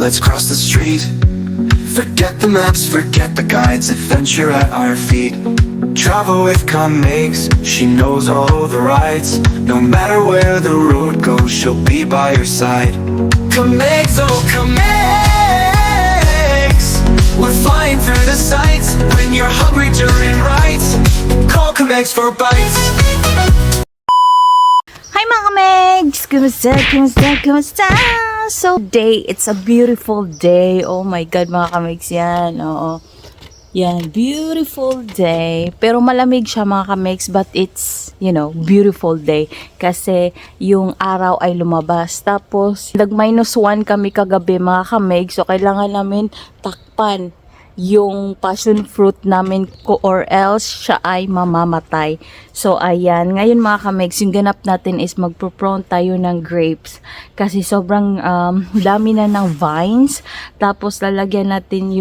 let's cross the street. Forget the maps, forget the guides, adventure at our feet. Travel with Comex, she knows all the rides. No matter where the road goes, she'll be by your side. Comex, oh Comex, we're flying through the sights. When you're hungry during rides, call Comex for bites. Hi mga kamegs! Kumusta? So, it's a beautiful day. Oh my God mga kamegs yan. Oo. Yan, beautiful day. Pero malamig siya mga kamegs, but it's, beautiful day. Kasi yung araw ay lumabas. Tapos, nag-1 kami kagabi mga kamegs. So, kailangan namin takpan yung passion fruit namin or else siya ay mamamatay. So ayan, ngayon mga kamegs, yung ganap natin is magpo-prune tayo ng grapes kasi sobrang dami na ng vines. Tapos lalagyan natin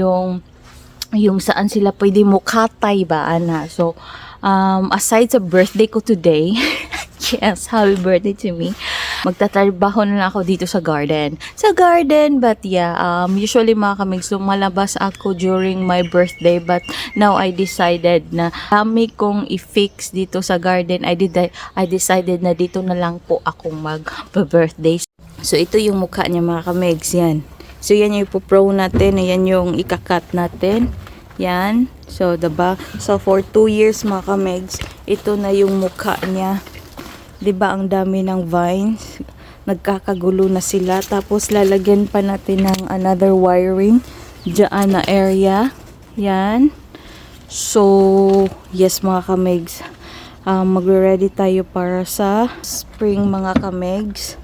yung saan sila pwede mukatay ba ana. So aside sa birthday ko today yes, happy birthday to me. Magtatrabaho na lang ako dito sa garden. But yeah, usually mga kamigs, lumalabas ako during my birthday. But now I decided na kami kong i-fix dito sa garden. I decided na dito na lang po akong mag-birthday. So ito yung mukha niya mga kamigs, yan. So yan yung ipo-pro natin. Yan yung ikakat natin. Yan. So diba? So for 2 years mga kamigs, ito na yung mukha niya. 'Di ba ang dami ng vines? Nagkakagulo na sila. Tapos lalagyan pa natin ng another wiring diyan na area. Yan. So, yes mga kamegs. Magre-ready tayo para sa spring mga kamegs.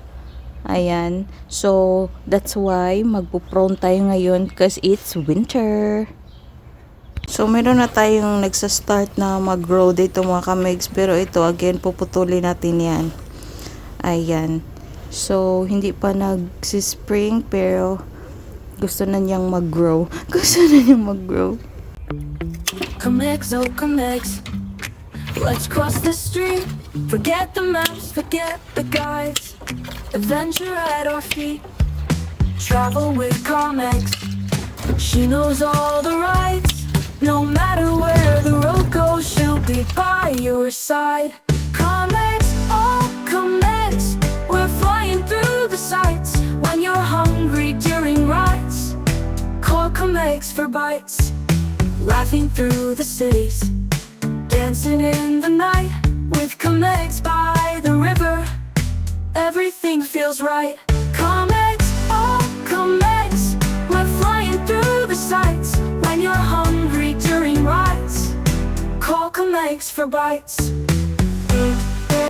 Ayan. So, that's why magpo-prune tayo ngayon because it's winter. So, meron na tayong nagsa-start na mag-grow dito mga kamegs. Pero ito, again, puputulin natin yan. Ayan. So, hindi pa nag-spring pero gusto na niyang mag-grow. Comex, oh Comex, let's cross the street. Forget the maps, forget the guides. Adventure at our feet. Travel with Comex. She knows all the rides. No matter where the road goes, she'll be by your side. Comex, oh Comex, we're flying through the sights. When you're hungry during rides, call Comex for bites. Laughing through the cities, dancing in the night. With Comex by the river, everything feels right. Comex, oh Comex, we're flying through the sights. When you're hungry during rides, call Comex for bites.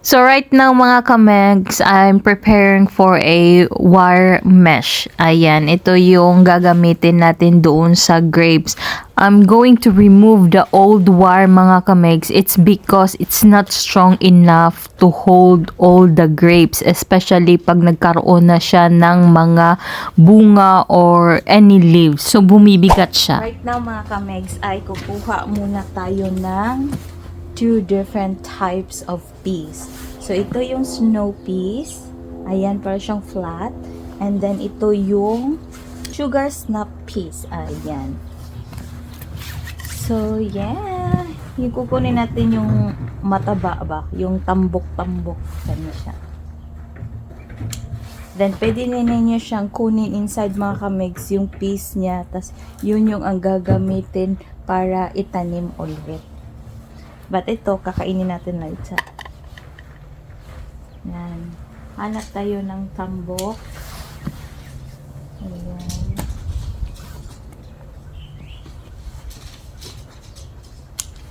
So right now mga kamegs, I'm preparing for a wire mesh. Ayan, ito yung gagamitin natin doon sa grapes. I'm going to remove the old wire mga kamegs. It's because it's not strong enough to hold all the grapes. Especially pag nagkaroon na siya ng mga bunga or any leaves. So bumibigat siya. Right now mga kamegs ay kukuha muna tayo ng 2 different types of peas. So, ito yung snow peas. Ayan, para siyang flat. And then, ito yung sugar snap peas. Ayan. So, yeah. Yung kukunin natin yung mataba ba? Yung tambok-tambok. Ganyan siya. Then, pwede na ninyo siyang kunin inside mga kamigs yung peas niya. Tapos, yun yung ang gagamitin para itanim ulit. But ito, kakainin natin na isa. Yan. Hanap tayo ng tambok. Ayan.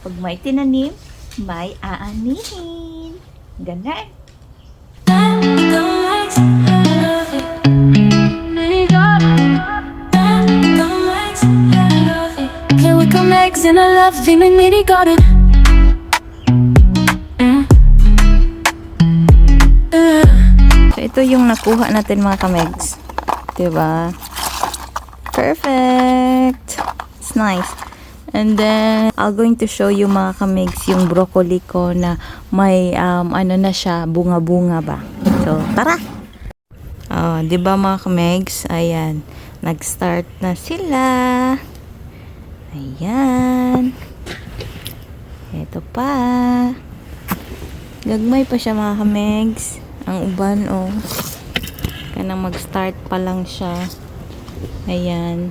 Pag may tinanim, may aanihin. Ganun. Here we come next in a love feeling really got it. So, ito yung nakuha natin mga kamegs. Diba? Perfect! It's nice. And then, I'm going to show you mga kamegs yung broccoli ko na may, ano na siya, bunga-bunga ba. So, tara! Diba mga kamegs? Ayan. Nag-start na sila. Ayan. Ito pa. Gagmay pa siya mga kamegs. Ang uban, oh. Kanang mag-start pa lang siya. Ayan.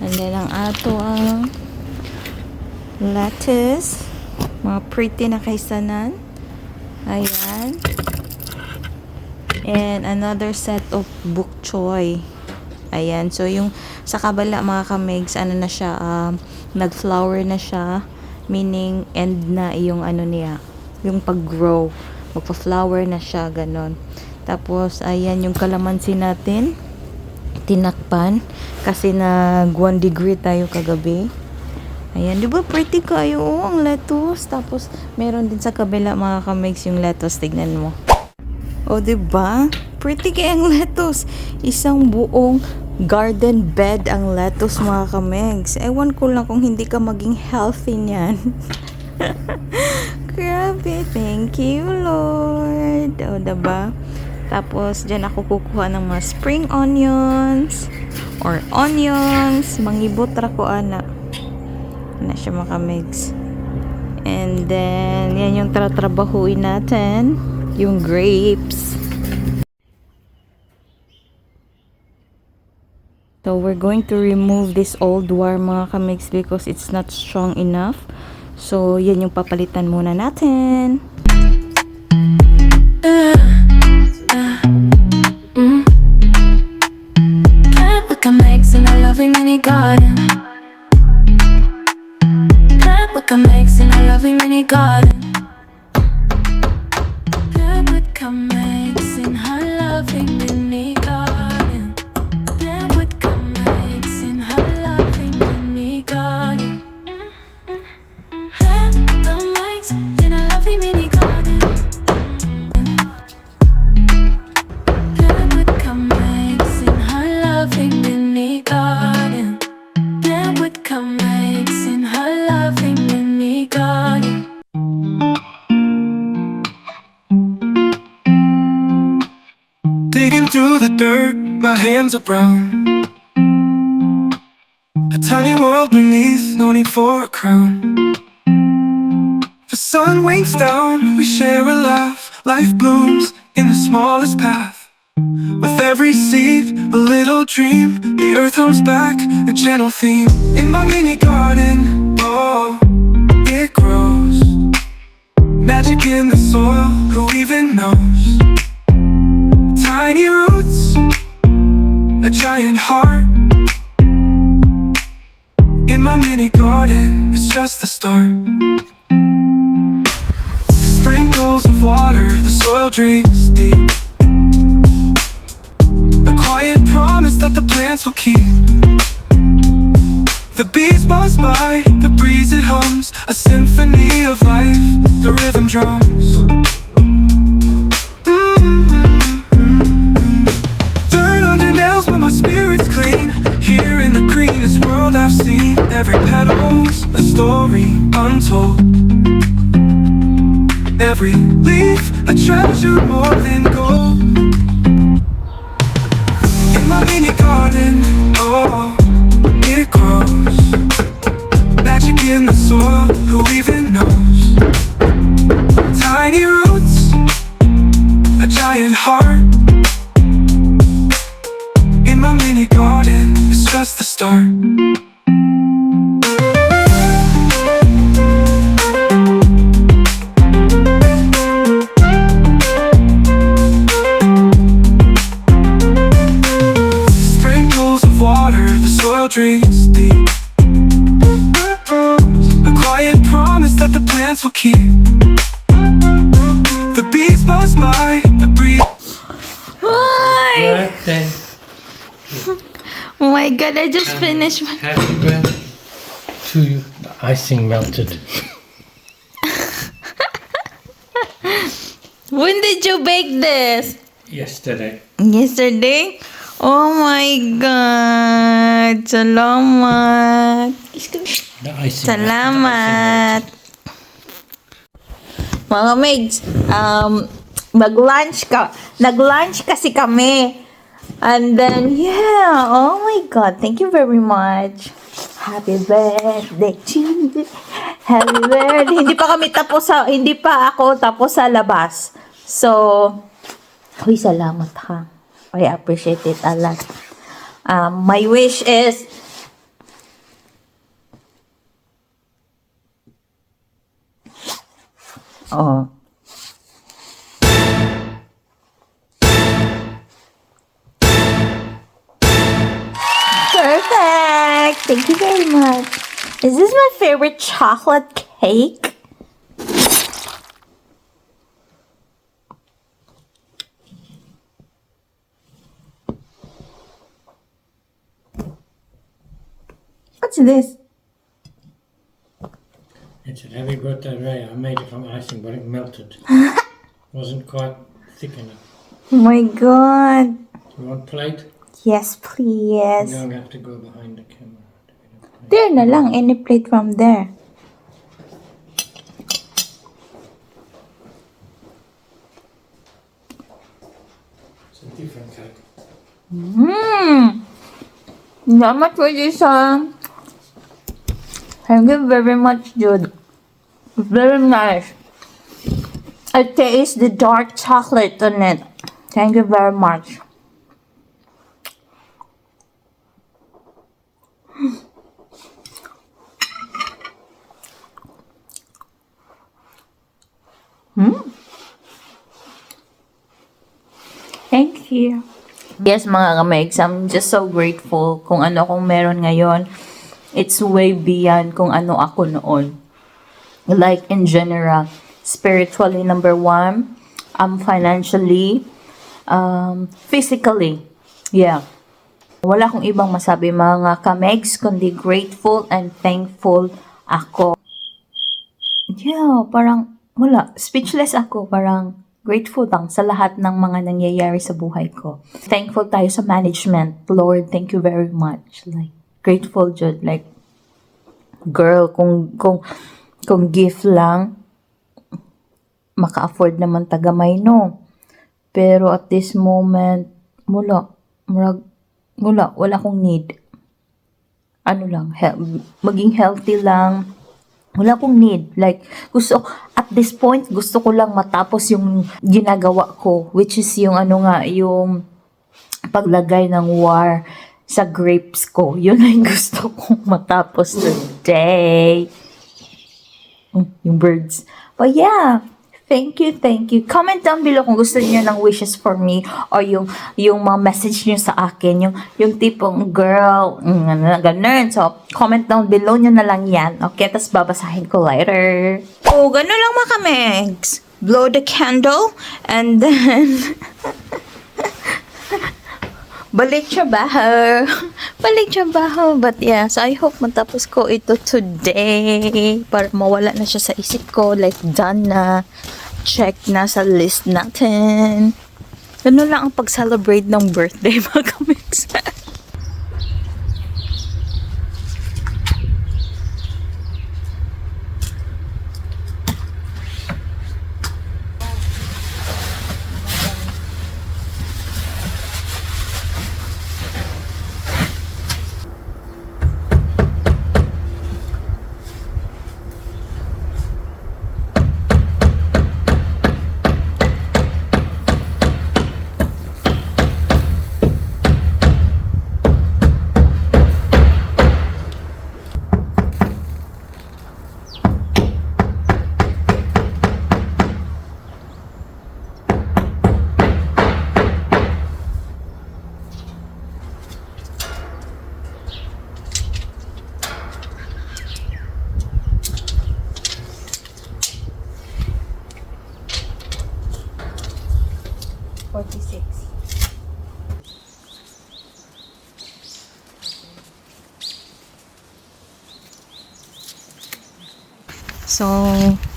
Andiyan lang ato ang lettuce. Mga pretty na kaysanan. Ayan. And another set of bok choy. Ayan. So, yung sa kabala mga kamegs, ano na siya, nag-flower na siya. Meaning, end na yung ano niya. Yung pag-grow. Magpa-flower na siya, ganon. Tapos, ayan yung kalamansi natin. Tinakpan. Kasi nag 1 degree tayo kagabi. Ayan, di ba pretty kayo? Oh, ang lettuce. Tapos, meron din sa kabila mga kamegs yung lettuce. Tignan mo. Oh, di ba? Pretty kayang lettuce. Isang buong garden bed ang lettuce mga kamegs. Ewan ko lang kung hindi ka maging healthy niyan. Grabe, thank you Lord. O, diba? Tapos, dyan ako kukuha ng mga spring onions or onions. Mangibot ra ko, ana. Ana siya mga kamegs. And then, yan yung tratrabahuin natin. Yung grapes. So, we're going to remove this old wire mga kamegs because it's not strong enough. So, yan yung papalitan muna natin. Plant what can makes in a loving mini garden. Plant what can makes in a loving mini garden. Plant what can makes in her loving mini garden. Plant what can makes in her loving mini garden. Plant the makes in a loving mini garden. Plant what can makes in her loving mini garden. Plant what can makes in her loving mini garden. Digging through the dirt, my hands are brown. A tiny world beneath, no need for a crown. The sun winks down, we share a laugh. Life blooms in the smallest path. With every seed, a little dream. The earth hums back, a gentle theme. In my mini garden, oh, it grows. Magic in the soil, who even knows? Tiny roots, a giant heart. In my mini garden, it's just the start. Sprinkles of water, the soil drinks deep. A quiet promise that the plants will keep. The bees buzz by, the breeze it hums. A symphony of life, the rhythm drums. Dirt under nails but my spirit's clean. Here in the greenest world I've seen. Every petal's a story untold. Every leaf a treasure more than gold. In my mini garden, oh, it grows. Magic in the soil, who even knows? Tiny roots, a giant heart. In my mini garden, it's just the start. Sprinkles of water, the soil drinks deep. A quiet promise that the plants will keep. The bees buzz by, the breeze. Ay! Right then, Oh my God, I just finished my... happy birthday to you. The icing melted. When did you bake this? Yesterday. Yesterday? Oh my God! Salamat! The icing. Salamat! Mga Megs, nag-lunch kasi kami. And then, yeah, oh my God, thank you very much. Happy birthday to you. Happy birthday. Hindi pa ako tapos sa labas. So, uy, salamat ha. I appreciate it a lot. My wish is, oh, perfect! Thank you very much. Is this my favorite chocolate cake? What's this? It's a happy birthday, Ray. I made it from icing, but it melted. Wasn't quite thick enough. Oh my God. You want plate? Yes, please. Now I'm going to have to go behind the camera. There na lang, any plate from there. It's a different cake. Salamat po, Jason. Thank you very much, Jude. Very nice. I taste the dark chocolate on it. Thank you very much. Thank you. Yes, mga kamigs, I'm just so grateful kung ano akong meron ngayon. It's way beyond kung ano ako noon. Like, in general, spiritually, number one, financially, physically, yeah. Wala akong ibang masabi, mga kamigs, kundi grateful and thankful ako. Yeah, parang, wala, speechless ako, parang, grateful lang sa lahat ng mga nangyayari sa buhay ko. Thankful tayo sa management. Lord, thank you very much. Like, grateful, Jude. Like, girl, kung gift lang, maka-afford naman tagamay, no? Pero at this moment, wala akong need. Ano lang, maging healthy lang. Wala akong need. Like, at this point, gusto ko lang matapos yung ginagawa ko. Which is yung yung paglagay ng war sa grapes ko. Yun ang gusto kong matapos today. Yung birds. But yeah, thank you. Comment down below kung gusto niyo ng wishes for me or yung mga message niyo sa akin. Yung tipong girl, ganun. So, comment down below niyo na lang yan. Okay, tas babasahin ko later. Oh, ganun lang mga kamigs. Blow the candle and then balik trabaho. But yeah, so I hope matapos ko ito today para mawala na siya sa isip ko. Like, done na. Check na sa list natin. Ganun lang ang pag-celebrate ng birthday, mga kamigs. So,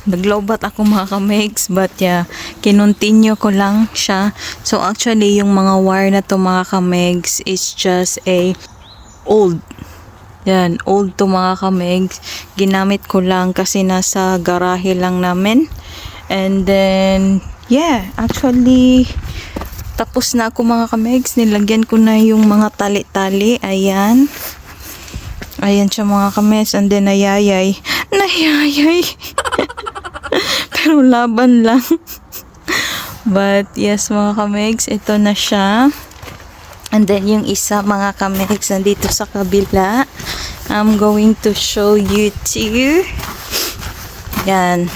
naglobat ako mga kamigs, but yeah, kinontinue ko lang siya. So, actually, yung mga wire na to mga kamigs is just old. Yan, old to mga kamigs. Ginamit ko lang kasi nasa garahe lang namin. And then, yeah, actually, Tapos na ako mga kamegs. Nilagyan ko na yung mga tali-tali. Ayan. Ayan siya mga kamegs. And then nayayay. Nayayay. Pero laban lang. But yes mga kamegs. Ito na siya. And then yung isa mga kamegs. Nandito sa kabila. I'm going to show you too. Yan.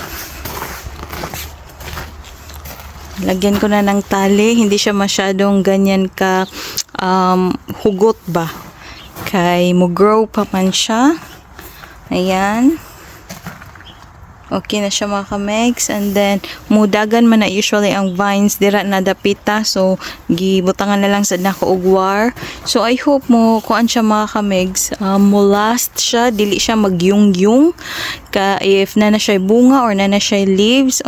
Lagyan ko na ng tali. Hindi siya masyadong ganyan ka hugot ba. Kay mo-grow pa man siya. Ayan. Okay na siya mga kamegs. And then, mudagan man na usually ang vines dira na dapita. So, gibutangan na lang sa nakaugwar. So, I hope mo kuan siya mga kamegs. Mo last siya. Dili siya magyung-yung. If na siya bunga or na siya leaves.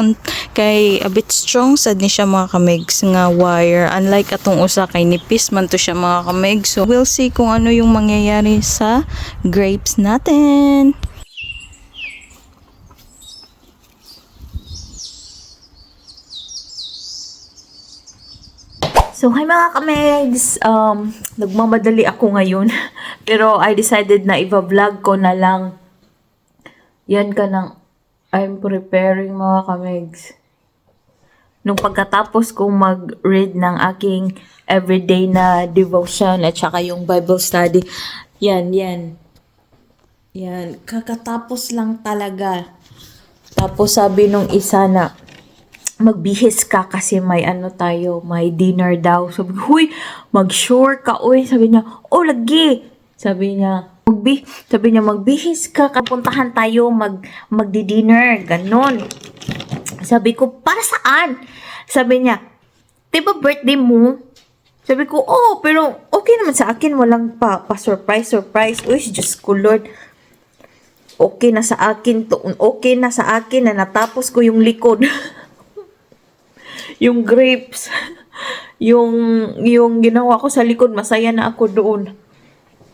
Kay a bit strong sad ni siya mga kamegs nga wire. Unlike atong usa kay nipis man to siya mga kamegs. So, we'll see kung ano yung mangyayari sa grapes natin. So, hi mga kamegs! Nagmamadali ako ngayon. Pero I decided na i-vlog ko na lang. Yan ka ng I'm preparing mga kamegs. Nung pagkatapos kong mag-read ng aking everyday na devotion at saka yung Bible study. Yan. Kakatapos lang talaga. Tapos sabi nung isa na, magbihis ka kasi may may dinner daw. Sabi ko, huy, mag-sure ka, uy. Sabi niya, oh, lagi. Sabi niya, magbihis ka, kapuntahan tayo, magdi-dinner, ganon. Sabi ko, para saan? Sabi niya, diba birthday mo? Sabi ko, oh, pero okay naman sa akin, walang pa-surprise. Uy, Diyos ko, Lord. Okay na sa akin na natapos ko yung likod. Yung grapes, yung ginawa ko sa likod, masaya na ako doon.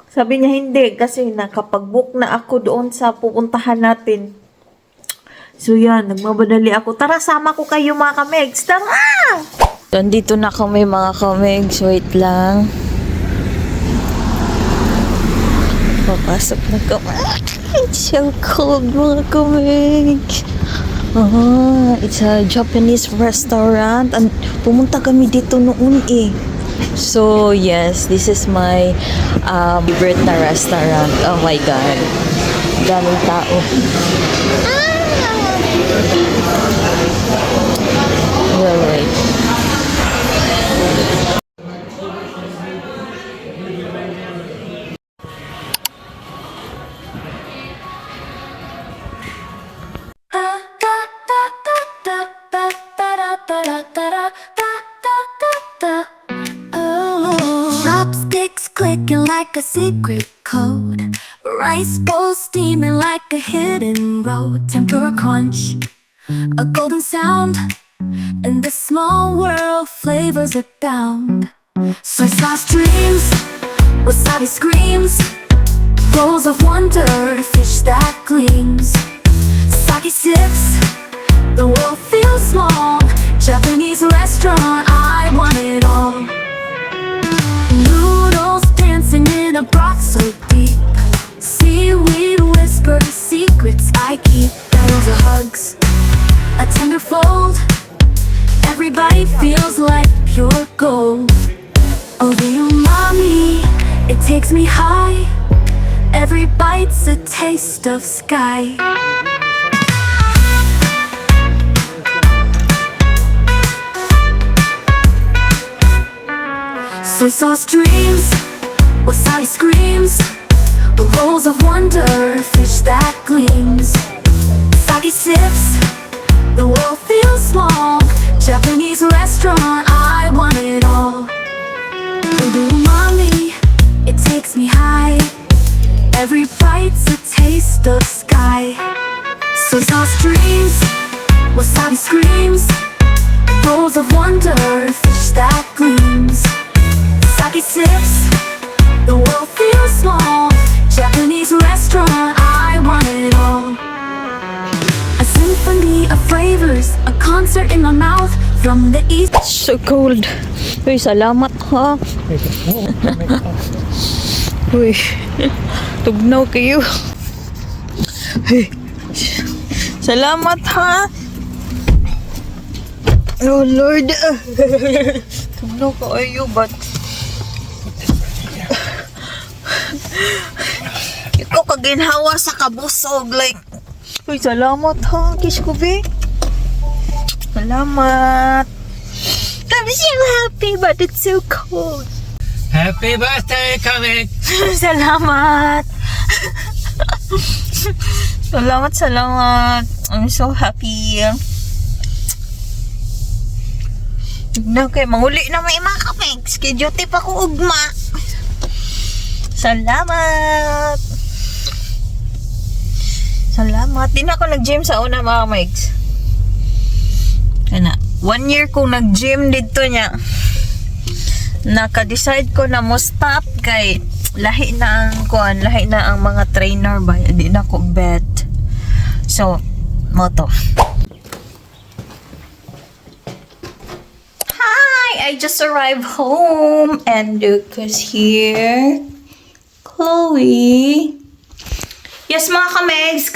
Sabi niya hindi, kasi nakapag-book na ako doon sa pupuntahan natin. So yan, nagmamadali ako. Tara, sama ko kayo mga kamegs. Tara! Nandito na kami mga kamegs. Wait lang. Papasok na kami. It's so cold mga kamegs. It's a Japanese restaurant. And pumunta kami dito noon eh. So, yes, this is my favorite na restaurant. Oh my God. Daming tao. Wait. Chopsticks clicking like a secret code. Rice bowl steaming like a hidden road. Tempura crunch, a golden sound. In this small world, flavors abound. Soy sauce dreams, wasabi screams. Rolls of wonder, fish that gleams. Sake sips, the world feels small. Japanese restaurant, I want it all. Noodles dancing in a broth so deep. Seaweed whisper secrets I keep. Battles of hugs, a tender fold. Everybody feels like pure gold. Oh, the umami, it takes me high. Every bite's a taste of sky. Soy sauce dreams, wasabi screams. Rolls of wonder, fish that gleams. Sake sips, the world feels small. Japanese restaurant, I want it all. The umami, it takes me high. Every bite's a taste of sky. Soy sauce dreams, wasabi screams. Rolls of wonder, fish that gleams. Sake sips, the world feels small. Japanese restaurant, I want it all. A symphony of flavors, a concert in my mouth. From the east. So cold. Uy, salamat ha. Uy, tugnaw kayo. Uy, salamat ha. Oh Lord. Tugnaw kayo, but ikaw kaginhawa sa kabusog, like. Uy, salamat ha, kiss ko be. Salamat. I'm so happy, but it's so cold. Happy birthday, comic! Salamat. Salamat. I'm so happy. Tignan kay manguli na may mga kamegs. Kay duty pa ko ugma. Salamat. Di na ako nag-gym sa una mga kamegs. Ano, 1 year kong nag-gym dito niya. Naka-decide ko na mo stop kay lahi na ang mga trainer ba, hindi na ko bet. So, moto. Hi, I just arrived home and look who's here. Chloe. Yes, mga kamegs,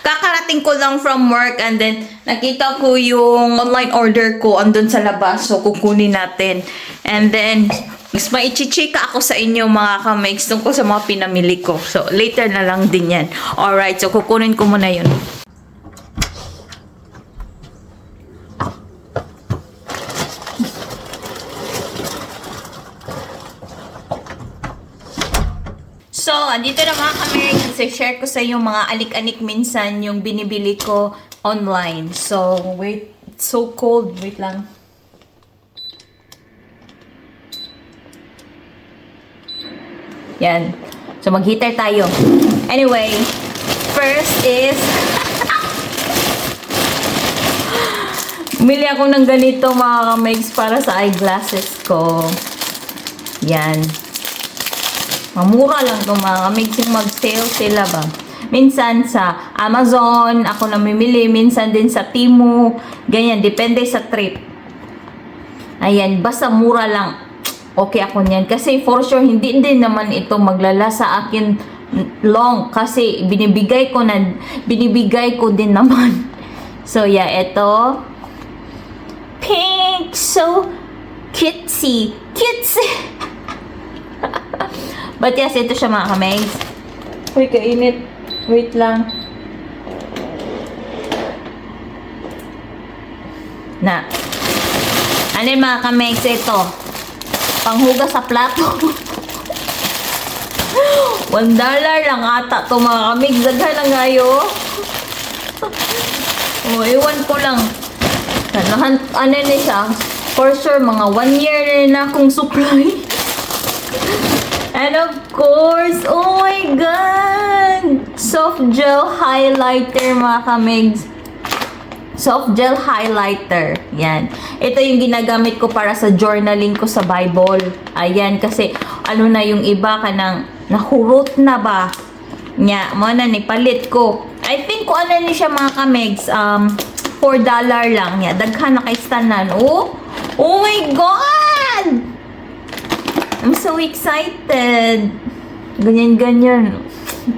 kakarating ko lang from work and then nakita ko yung online order ko andun sa labas. So, kukunin natin. And then, mas maichichika ako sa inyo mga kamegs tungkol sa mga pinamili ko. So, later na lang din yan. Alright, so kukunin ko muna yun. So, andito na mga kamegs. Share ko sa inyo mga alik-anik minsan yung binibili ko online. So, wait. It's so cold. Wait lang. Yan. So, mag-heater tayo. Anyway, first is bumili ako ng ganito mga kamegs para sa eyeglasses ko. Yan. Mamura lang ito mga kamegs yung mag-sale sila ba. Minsan sa Amazon, ako namimili. Minsan din sa Temu. Ganyan, depende sa trip. Ayan, basta mura lang. Okay ako niyan. Kasi for sure, hindi din naman ito maglala sa akin long. Kasi binibigay ko din naman. So yeah, ito. Pink. So cutesy. But yes, ito siya mga kamegs. Uy, kainit. Wait lang. Na. Ano yun mga kamegs? Ito. Panghugas sa plato. $1 lang ata ito mga kamegs. Daghan lang ngayo. Oh, iwan ko lang. Ano na siya? For sure, mga 1 year na akong supply. And of course, oh my God! Soft gel highlighter mga kamegs. Soft gel highlighter. Yan. Ito yung ginagamit ko para sa journaling ko sa Bible. Ayan, kasi ano na yung iba ka nang nahurot na ba? Nya, mo na ni palit ko. I think ko ano ni siya mga kamegs, $4 lang. Nya, daghan na kay stanan. Oh my God! I'm so excited. Ganyan.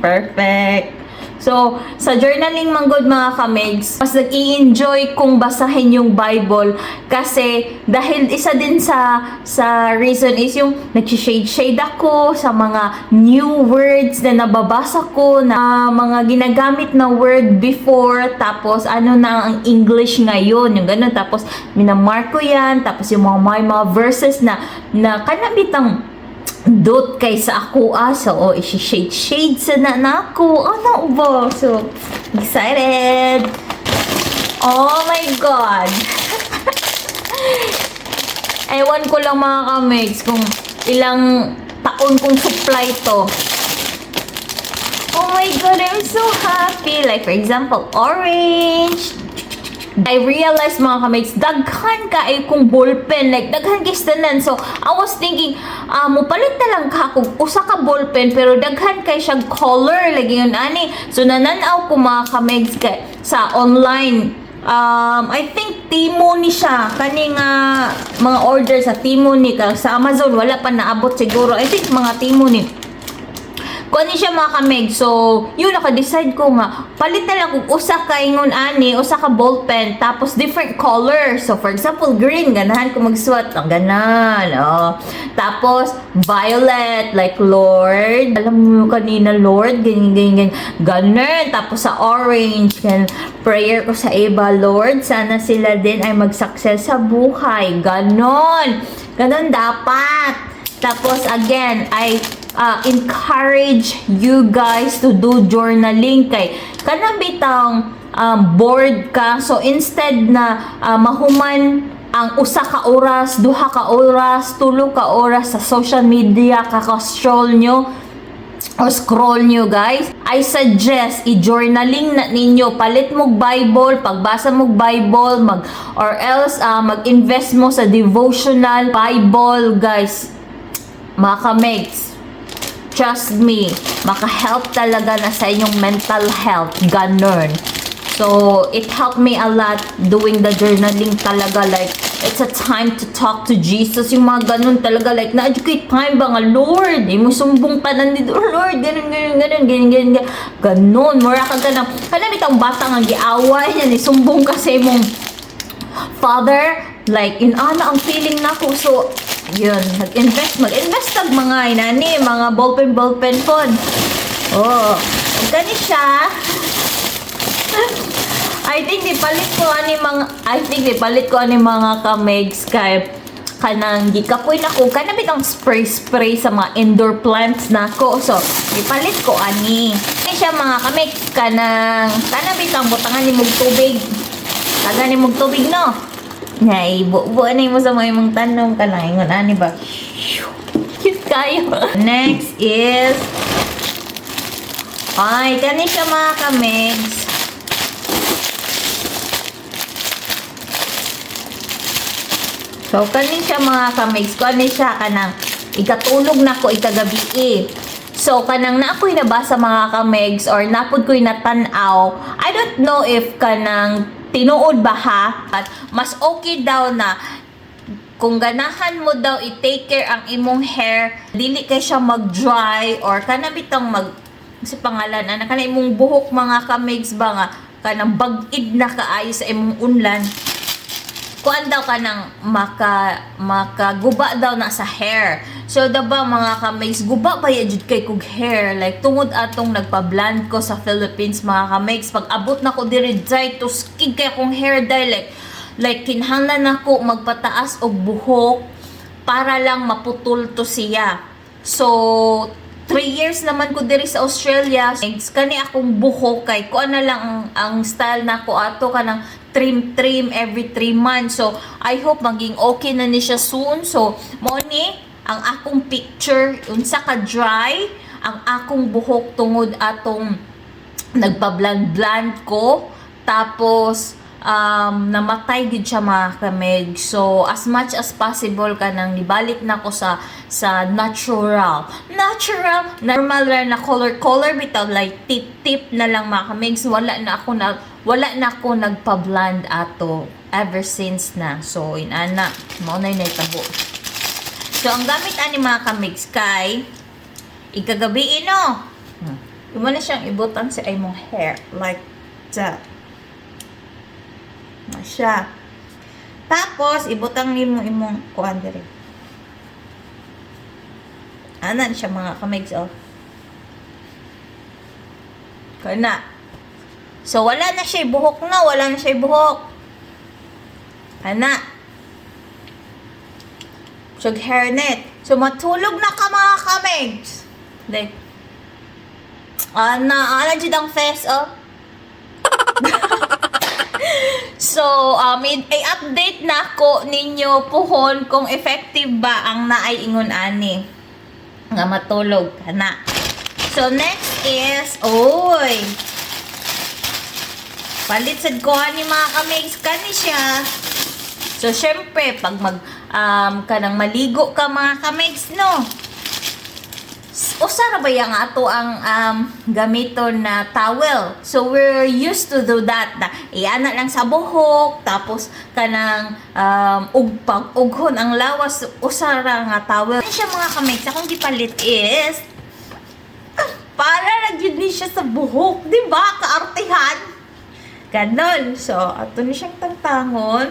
Perfect. So, sa journaling manggod mga kamegs, mas nag-i-enjoy kung basahin yung Bible kasi dahil isa din sa reason is yung nag-shade ako sa mga new words na nababasa ko na mga ginagamit na word before tapos ano na ang English ngayon, yung ganun. Tapos minamark ko yan, tapos yung mga verses na kanabitang dot kay sa ako so isi-shade sa na ako ano ba, so excited. Oh my God. Ewan ko lang mga kamegs kung ilang taon kong supply to. Oh my God, I'm so happy. Like for example, orange. I realized mga kamegs, daghan ka ay kung ballpen, like daghan kistanan. So I was thinking, mupalit na lang ka kung usa ka ballpen pero daghan kay siyang color lagi yun ani. So nananaw ko mga kamegs kay sa online I think Timo ni siya. Kaning mga order sa Timo ni. Sa Amazon, wala pa naabot siguro. I think mga Timo ni. Kung ano siya mga kamig. So, yun, naka-decide ko nga. Palit na lang kung usa ka ingon ani, usa ka ballpen, tapos different colors. So, for example, green, ganahan ko magsuot. Ang ganan. Oh. Tapos, violet, like Lord. Alam mo kanina, Lord, ganyan. Ganon. Tapos, sa orange, ganyan. Prayer ko sa iba, Lord, sana sila din ay mag-success sa buhay. Ganon. Ganon dapat. Tapos, again, I encourage you guys to do journaling kay kanang bitang bored ka, so instead na mahuman ang usa ka oras, duha ka oras, tulo ka oras sa social media kaka-scroll nyo o scroll nyo guys, I suggest i-journaling na ninyo, palit mo Bible, pagbasa mo Bible, or else mag-invest mo sa devotional Bible guys, mga kamates. Trust me, maka-help talaga na sa inyong mental health. Ganon. So, it helped me a lot doing the journaling talaga. Like, it's a time to talk to Jesus. Yung mga ganon talaga. Like, na-educate time ba nga, Lord? Mo sumbong ka nandito. Lord, ganun. Ganon. Mura ka ganun. Kaya bitang bata nga giaway yan. Sumbong ka sa imong Father. Like, inana ang feeling na ko. So, yun, mag-invest tag mga inani, mga ballpen phone. Oh, gani siya. I think ipalit ko ani mga kamigs kay kanang gikapoy na ko kana bitang spray sa mga indoor plants nako. So, ipalit ko ani. Kani siya mga kamigs kanang bitang butangan ni mog tubig. Taga ni mog tubig no. Ngay, buwan na mo sa mga imong tanong ka lang. Ingon, ani ba? Cute kayo. Next is ay, kani siya mga kamigs. So, kani siya mga kamigs. Kani siya kanang ikatulog na ko ikagabi So, kanang na ako'y nabasa mga kamigs or napod ko'y natanaw. I don't know if kanang tinuod ba ha? At mas okay daw na kung ganahan mo daw i-take care ang imong hair, dili kay siya mag-dry or kanabitang sa pangalan, kana imong buhok mga kamigs ba nga, kanang bag-id na kaayo sa imong unlan. Kuan daw kanang makaguba daw na sa hair. So, diba mga kamigs, guba ba yun kay kog hair? Like, tungod atong nagpa-blend ko sa Philippines, mga kamigs, pag abot na ko diri dry to skig kay akong hair dye, like kinahanglan nako magpataas og buhok para lang maputol to siya. So, 3 years naman ko diri sa Australia. Kani akong buhok kay kuan na lang ang style nako ato kanang trim every 3 months. So, I hope maging okay na ni siya soon. So, mo ni ang akong picture unsa ka dry ang akong buhok tungod atong nagpa-blend ko. Tapos namatay gid siya mga kamig. So, as much as possible kanang ibalik na ko sa natural, normal na color bitaw, like tip na lang mga kamig. So, wala na ako nagpa-blend ato ever since na. So, inana mo na itabo. So, ang gamit ani mga kamigs kay ikagabi no. Imo na siyang ibutan sa imong hair like that. Siya. Tapos ibutang nimo imong kuan diri. Anan siya mga kamigs oh. Kana. So wala na siya buhok na, wala na siya buhok. Ana. So hairnet. So matulog na ka mga kamigs. Like ana jud ang face oh. So, i-update na ko ninyo puhon kung effective ba ang naay ingon ani nga matulog kana. So, next is, palit sad ko ani mga kamigs kani siya. So, syempre, pag kanang maligo ka mga kamigs, no? usara ba yang ato ang gamiton na towel. So we're used to do that na iana lang sa buhok tapos kanang ughon ang lawas usara nga towel. Ano siya mga kamigs, akong gipalit is para nagyud ni siya sa buhok, di ba? Kaartihan. Ganon. So ato ni siyang tangtangon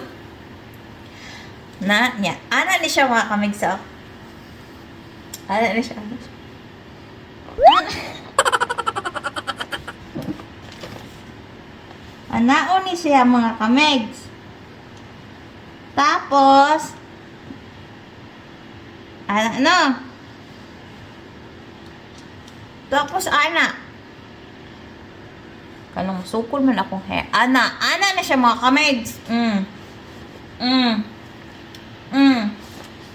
na niya. Ana ni siya mga kamigs. Ana ni siya. Anao ni siya mga kamegs. Tapos ano? Tapos ana. Kanong sukol man akong hair. Ana na siya mga kamegs.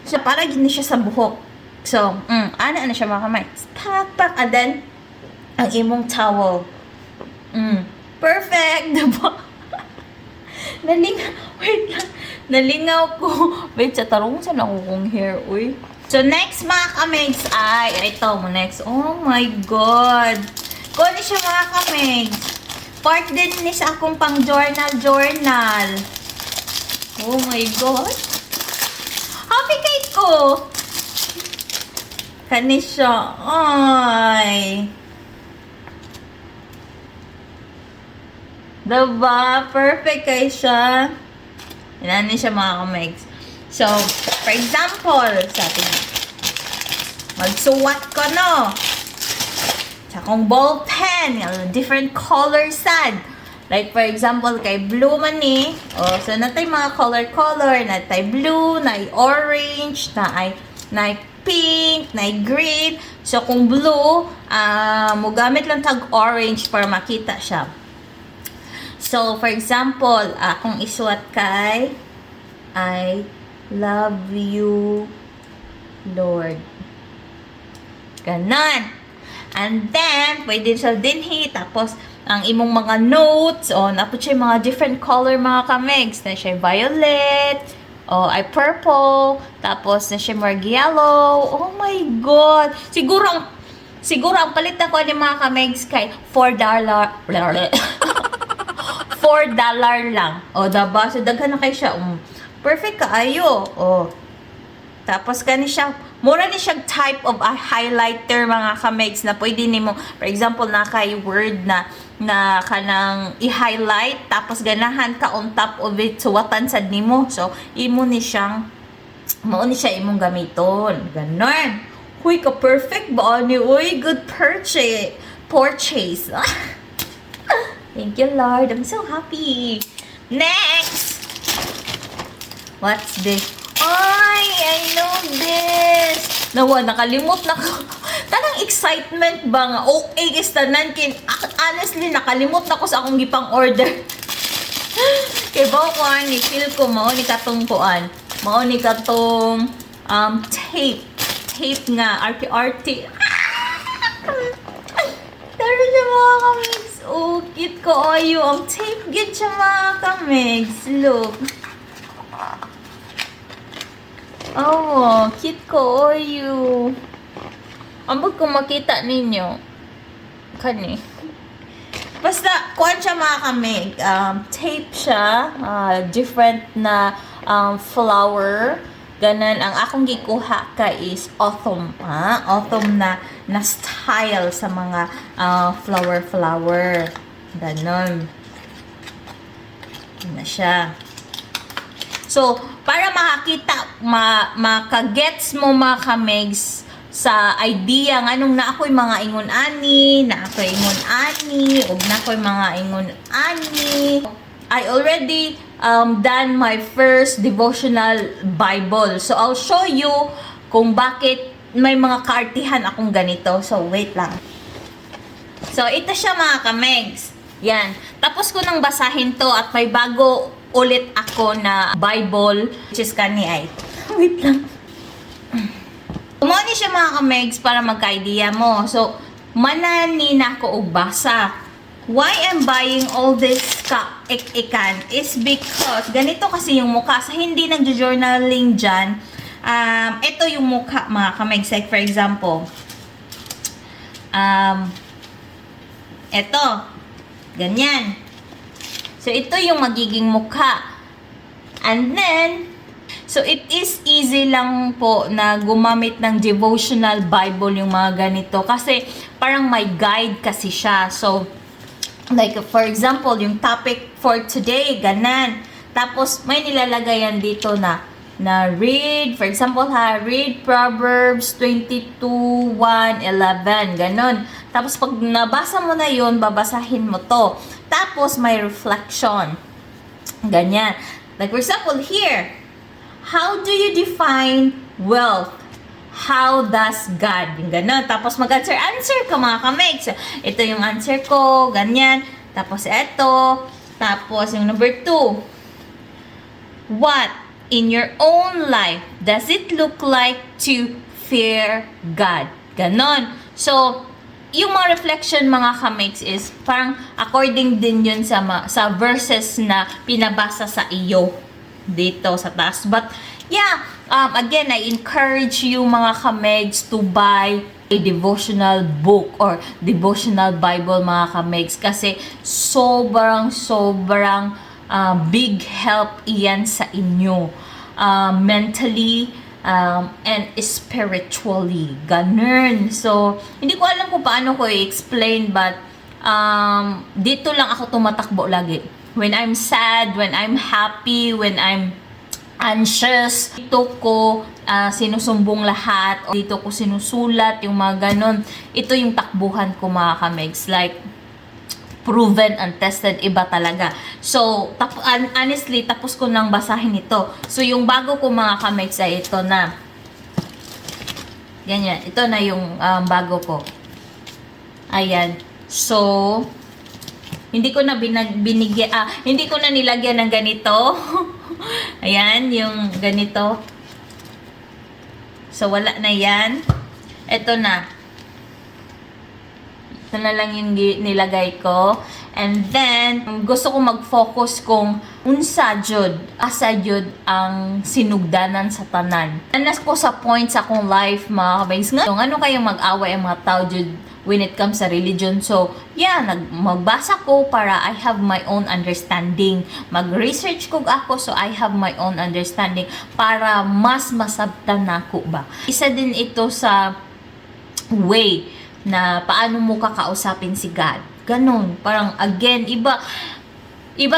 So para gini siya sa buhok. So, ana na siya mga kamegs. Pak, and then ang imong towel. Perfect, diba? Wait lang. Nalingaw ko. Wait, sa tarong sa nakukong hair, uy. So, next mga kamigs ay, ito mo next. Oh my God. Kung ano siya mga kamigs. Part din ni sa akong pang journal. Oh my God. Happy cake ko. Kani siya. Ay. Diba? Perfect kayo siya. Yan siya mga kamigs. So, for example, sa atin, magsuwat ko, no? Sa akong ball pen, different color sad. Like, for example, kay blue man ni. Oh, so, natay mga color. Natay blue, natay orange, natay pink, natay green. So, kung blue, mo gamit lang tag orange para makita siya. So, for example, kung isuot kay I love you, Lord. Ganon. And then, pwede siya dinhi. Tapos, ang imong mga notes, napot siya mga different color mga kamigs. Na siya violet, ay purple, tapos na siya more yellow. Oh my God! Siguro ang palit na ko ni mga kamigs kay $4. $4 lang. Diba? So, daghan na kayo siya. Perfect kaayo. Tapos, kani siya, mura ni siya type of a highlighter, mga kamigs, na pwede nimo, for example, na kay word na kanang i-highlight, tapos ganahan ka on top of it, suwatan sad nimo. So, imo ni siyang, mao ni siya imong gamiton. Ganon. Huy, ka-perfect ba? Uy, good purchase. Thank you, Lord. I'm so happy. Next! What's this? Ay, I know this! Nakalimot na ko. Tanang excitement ba nga? Okay, is tanan kin. Honestly, nakalimot na ko sa akong gipang order. Kaya ba ko, feel ko, mao ni katong kuan. Mao ni katong tape. Tape nga, arte-arte. Pero siya mga kamigs. Oh, cute ko ayo. Ang tape good siya mga kamigs. Look. Oh, cute ko ayo. Ambag kung makita ninyo. Kani. Basta, kuhan siya mga kamig. Tape siya. Different na flower. Ganon. Ang akong gikuha ka is autumn. Autumn na style sa mga flower. Ganon. Na siya. So, para makakita, makagets mo mga kamigs sa idea nga nung na ako'y mga ingon-ani, na ako'y ingon-ani, o na ako'y mga ingon-ani. I already done my first devotional Bible. So, I'll show you kung bakit may mga kaartihan akong ganito. So, wait lang. So, ito siya mga kamigs. Yan. Tapos ko nang basahin to at may bago ulit ako na Bible, which is kani ay. Wait lang. Kumuni siya mga kamigs para magka-idea mo. So, manani na ako og basa. Why I'm buying all this ikan is because ganito kasi yung mukha. Sa hindi nag-journaling dyan, ito yung mukha mga kamigs. Like for example, eto, ganyan. So, ito yung magiging mukha. And then, so it is easy lang po na gumamit ng devotional Bible yung mga ganito. Kasi, parang may guide kasi siya. So, like, for example, yung topic for today, ganan. Tapos, may nilalagayan dito na read, for example read Proverbs 22:1-11, ganon. Tapos, pag nabasa mo na yun, babasahin mo to. Tapos, may reflection. Ganyan. Like, for example, here, how do you define wealth? How does God? Yung ganon. Tapos, mag-answer ka mga kamigs. Ito yung answer ko, ganyan. Tapos, ito. Tapos, yung number 2. What in your own life does it look like to fear God? Ganon. So, yung mga reflection mga kamigs is parang according din yun sa verses na pinabasa sa iyo dito sa taas. But, yeah, again, I encourage you mga kamigs to buy a devotional book or devotional Bible mga kamigs kasi sobrang big help iyan sa inyo mentally and spiritually. Ganun. So, hindi ko alam kung paano ko i-explain but dito lang ako tumatakbo lagi. When I'm sad, when I'm happy, when I'm anxious, dito ko sinusumbong lahat o dito ko sinusulat yung mga ganun. Ito yung takbuhan ko mga kamigs. Like, proven and tested, iba talaga. So, honestly, tapos ko nang basahin ito. So, yung bago ko mga kamigs ay ito na. Ganyan. Ito na yung bago ko. Ayan. So, hindi ko na hindi ko na nilagyan ng ganito. Ayan, yung ganito. So, wala na yan. Ito na. Ito na lang yung nilagay ko. And then, gusto ko mag-focus kung unsa jud, asa jud ang sinugdanan sa tanan. Anas ko sa point sa akong life, mga kabays. Ano kayong mag-away ang mga tao jud when it comes sa religion. So, yeah, magbasa ko para I have my own understanding. Mag-research ko ako so I have my own understanding para mas masabtan nako ba. Isa din ito sa way na paano mo kakausapin si God. Ganon. Parang, again, iba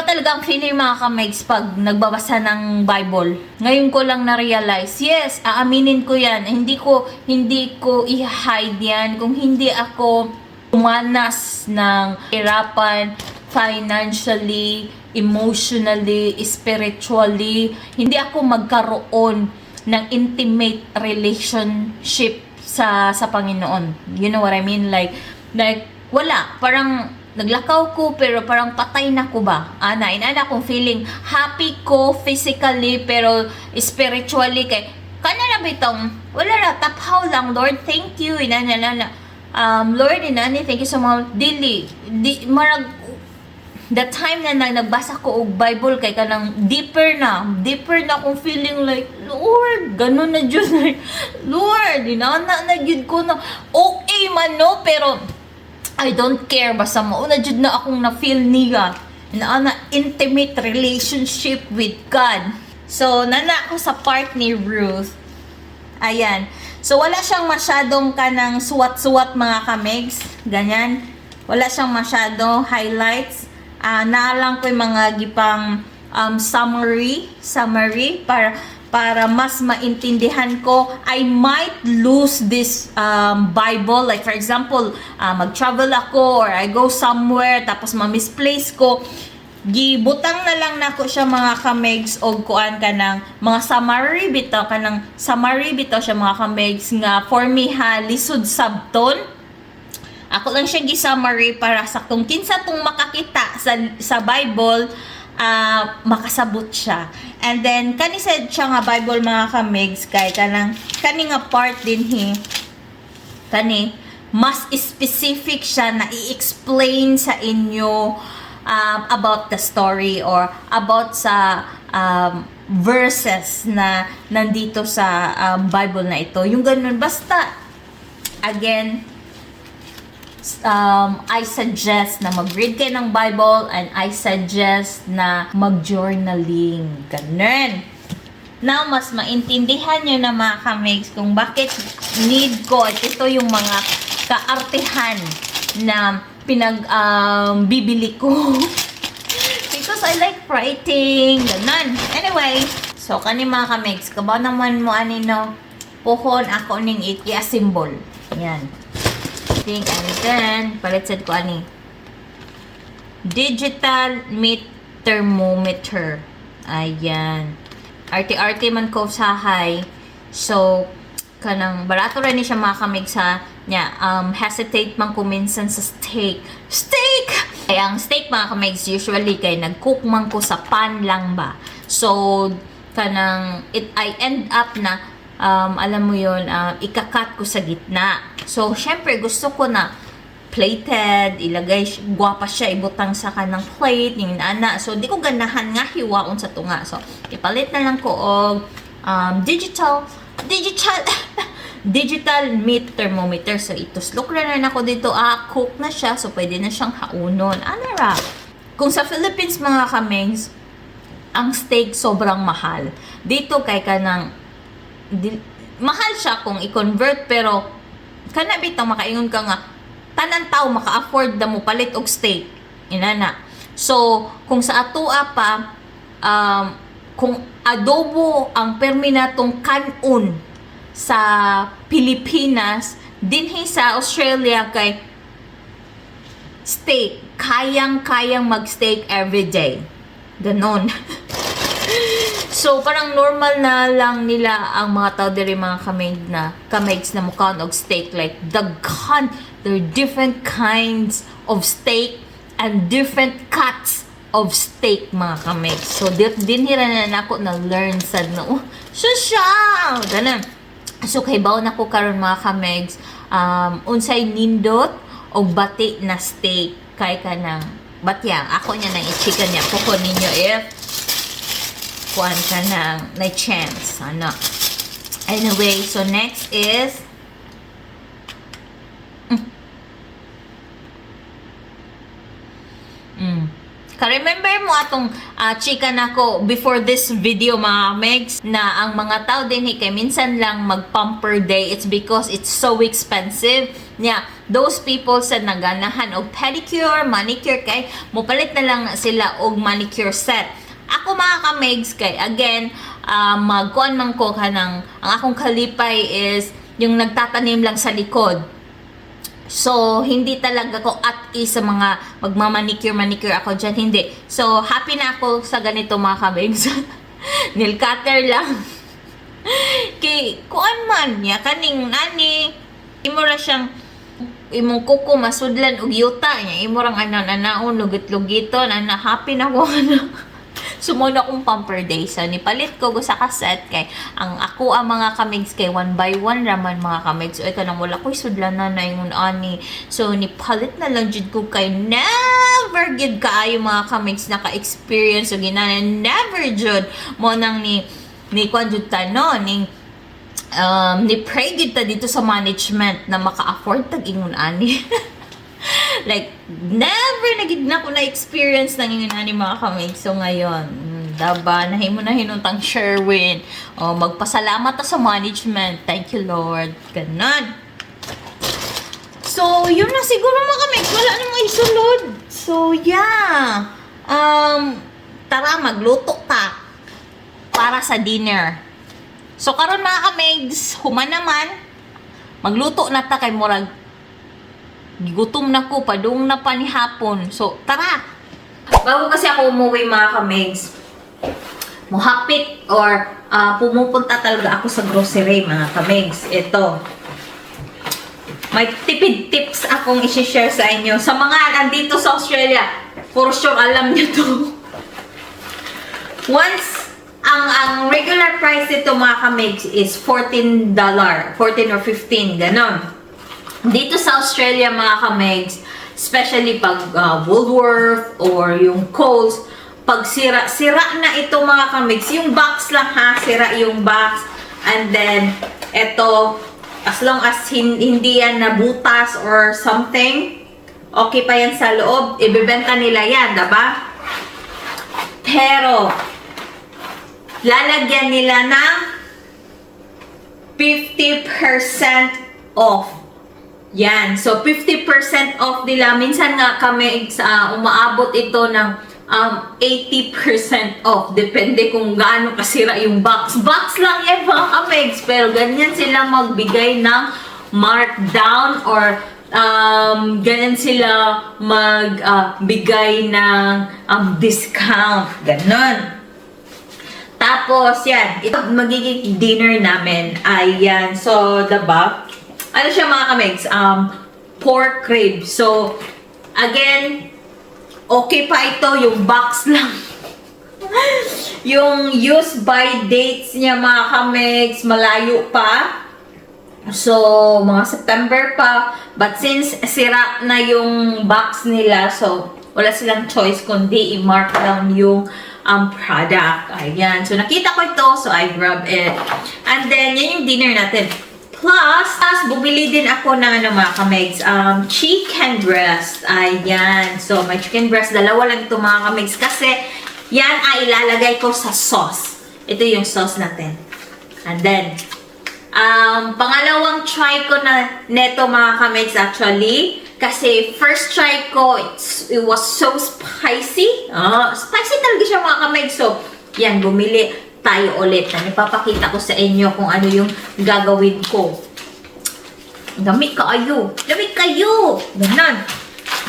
talaga ang feeling mga kamigs pag nagbabasa ng Bible. Ngayon ko lang na-realize, yes, aaminin ko yan. Hindi ko i-hide yan. Kung hindi ako umanas ng hirapan, financially, emotionally, spiritually, hindi ako magkaroon ng intimate relationship sa Panginoon. You know what I mean? Like wala. Parang naglakaw ko pero parang patay na ko ba? Inana kong feeling happy ko physically pero spiritually kay kana na bitong wala na taphaw lang Lord, thank you. Inana Lord, thank you so much. Marag the time na nagbasa ko og Bible kay kanang deeper na akong feeling like Lord, ganun na Diyos, like Lord, inana na jud ko na okay man no, pero I don't care basta mauna jud na akong na feel niya na intimate relationship with God. So nana ako sa part ni Ruth. Ayan. So wala siyang masyadong kanang suwat-suwat mga kamigs, ganyan. Wala siyang masyadong highlights. Naalang ko yung mga gipang summary para mas maintindihan ko. I might lose this Bible. Like for example, mag-travel ako or I go somewhere tapos ma-misplace ko. Gibutang na lang nako siya mga kamigs og kuan ka ng mga summary bitaw siya mga kamigs nga for me lisod sabton. Ako lang siya gi-summary para sa kung kinsa tong makakita sa Bible, makasabot siya. And then, kani said siya nga Bible mga kamigs, kay kani nga part din mas specific siya na i-explain sa inyo about the story or about sa verses na nandito sa Bible na ito. Yung ganun, basta, again, I suggest na mag-read kayo ng Bible and I suggest na mag-journaling. Ganun. Now, mas maintindihan nyo na mga kamigs kung bakit need ko at ito yung mga kaartehan na bibili ko. Because I like writing. Ganun. Anyway, so kani mga kamigs, kabaw naman mo anino, pohon ako ning i-symbol. Yan. And then, palitsid ko ani. Digital meat thermometer. Ayan. Arte-arte man ko sa high. So, kanang barato rin siya makamig sa niya. Hesitate man ko minsan sa steak. Steak! Kaya ang steak mga kamigs usually kay nag-cook man ko sa pan lang ba. So, kanang I end up na alam mo yun, ikakat ko sa gitna. So, syempre, gusto ko na plated, ilagay, guwapa siya, ibutang sa kanang plate, yung ana. So, di ko ganahan nga hiwaon sa tunga. So, ipalit na lang ko og digital meat thermometer. So, ituslok na ako dito. Cook na siya. So, pwede na siyang haunon. Anara? Kung sa Philippines, mga kamings, ang steak sobrang mahal. Dito, kay kanang mahal siya kung i-convert, pero kana bitaw makaingon ka nga tanan tao maka-afford na mo palit og steak inana. So kung sa atoa pa kung adobo ang permi natong kanon sa Pilipinas, dinhi sa Australia kay steak kayang mag-steak every day. Ganon. So, parang normal na lang nila ang mga tao diri mga kamigs na mukhaon og steak. Like, daghan. There are different kinds of steak and different cuts of steak mga kamigs. So, dinhira na ako na learn sa no. Siya! Ganun. So, kay baon ako karon mga kamigs, unsay nindot og bati na steak kay kanang batya. Ako niya nang i-chicken niya. Pukon ninyo if kuan ka ng chance. Ano? Anyway, so next is ka-remember mo atong chicken ako before this video mga megs na ang mga tao din kay minsan lang mag-pump per day. It's because it's so expensive. Yeah, those people sa naganahan og pedicure, manicure kay mopalit na lang sila og manicure set. Ako mga ka-megs kay again magkuan man ko kanang ang akong kalipay is yung nagtatanim lang sa likod. So, hindi talaga ko at is sa mga magmamanicure ako dyan. Hindi. So, happy na ako sa ganito mga ka-megs. Nail cutter lang. Kay, kuan man niya, kaning nani, imura siyang imong kuko masudlan og yuta niya. Imurang anaon, lugit-lugiton, happy na ko Sumunod akong pumper day. So, nipalit ko sa kaset kay ang ako ang mga kamigs kay one by one raman mga kamigs. O kanang wala ko'y sudlanan na yung ani. So, nipalit na lang jud ko kay never gid kaayo mga kamigs naka-experience o ginana. Never jud mo nang ni kwan jud ta no ni pray gid ta dito sa management na maka-afford tag ingon ani. Like, never na ko na-experience ng yun ani mga kamigs. So, ngayon, daba, nahimo na hinuntang Sherwin. O, magpasalamat ta sa management. Thank you, Lord. Ganon. So, yun na siguro mga kamigs. Wala na mga isulod. So, yeah. Tara, magluto ta para sa dinner. So, karon mga kamigs, human naman, magluto na ta kay murag gigutom na ko, padung na pa ni hapon. So, tara! Bago kasi ako umuwi mga kamigs, muhapit or pumupunta talaga ako sa grocery mga kamigs. Ito. May tipid tips akong isi-share sa inyo. Sa mga nandito sa Australia, for sure alam niyo to. Once, ang regular price dito mga kamigs is $14. 14 or 15, ganon. Dito sa Australia mga kamigs, especially pag Woolworth or yung Coles, pag sira na ito mga kamigs, yung box lang ha, sira yung box, and then ito As long as hindi yan nabutas or something, okay pa yan sa loob, ibebenta nila yan, diba? Pero, lalagyan nila ng 50% off. Yan. So, 50% off nila. Minsan nga kami umaabot ito ng 80% off. Depende kung gaano kasira yung box. Box lang yan mga kamigs. Pero ganyan sila magbigay ng markdown or ganyan sila magbigay ng discount. Ganon. Tapos, yan. Ito magiging dinner namin. Ayan. So, diba? Ano siya mga kamigs? Pork rib. So, again, okay pa ito. Yung box lang. Yung use by dates niya mga kamigs, malayo pa. So, mga September pa. But since sira na yung box nila, so, wala silang choice kundi i-mark down yung product. Ayan. So, nakita ko ito. So, I grab it. And then, yan yung dinner natin. Plus, bumili din ako ng mga kamigs, chicken breast. Ayan. So, may chicken breast. Dalawa lang ito mga kamigs. Kasi, yan ay ilalagay ko sa sauce. Ito yung sauce natin. And then, pangalawang try ko na neto mga kamigs actually. Kasi, first try ko, it was so spicy. Spicy talaga siya mga kamigs. So, yan, bumili tayo ulit na ipapakita ko sa inyo kung ano yung gagawin ko. Gamit kayo. Gamit kayo. Ganun.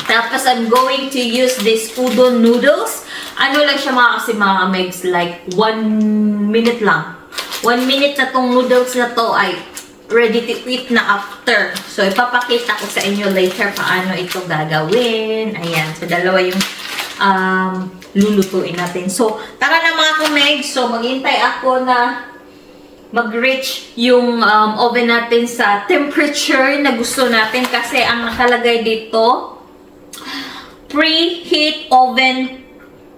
Tapos, I'm going to use this udon noodles. Ano lang siya kasi mga kamigs, like 1 minute lang. 1 minute na tong noodles na to ay ready to eat na after. So, ipapakita ko sa inyo later paano ito gagawin. Ayan. So, dalawa yung lulutuin natin. So, tara na mga kamigs. So, maghintay ako na mag-reach yung oven natin sa temperature na gusto natin kasi ang nakalagay dito, preheat oven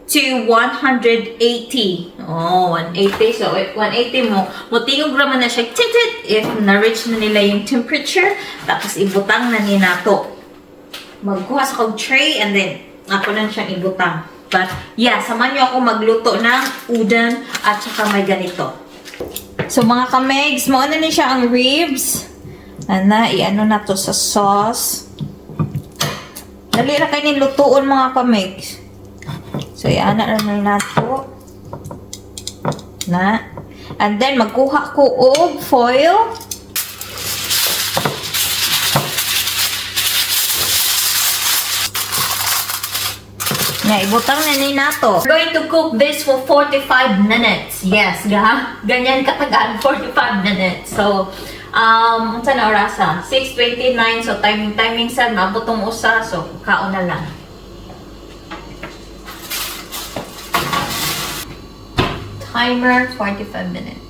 to 180. Oh, 180. So, 180 mo, mutingog naman na siya titit if na-reach na nila yung temperature. Tapos, ibutang na nila to. Magkuha sa kong tray and then, ako na siyang ibutang. But, yeah, samahan niyo ako magluto ng udon at saka may ganito. So, mga kamigs, mauna na siya ang ribs. I-ano na to sa sauce. Dali na kayo nilutuon mga kamigs. So, i-ana na to. And then, magkuha ko og foil. Ibutang na ni nato. We're going to cook this for 45 minutes. Yes, ganyan katagal, 45 minutes. So, saan na orasa? 6:29. So, timing sa mabutong usa. So, kaon na lang. Timer, 45 minutes.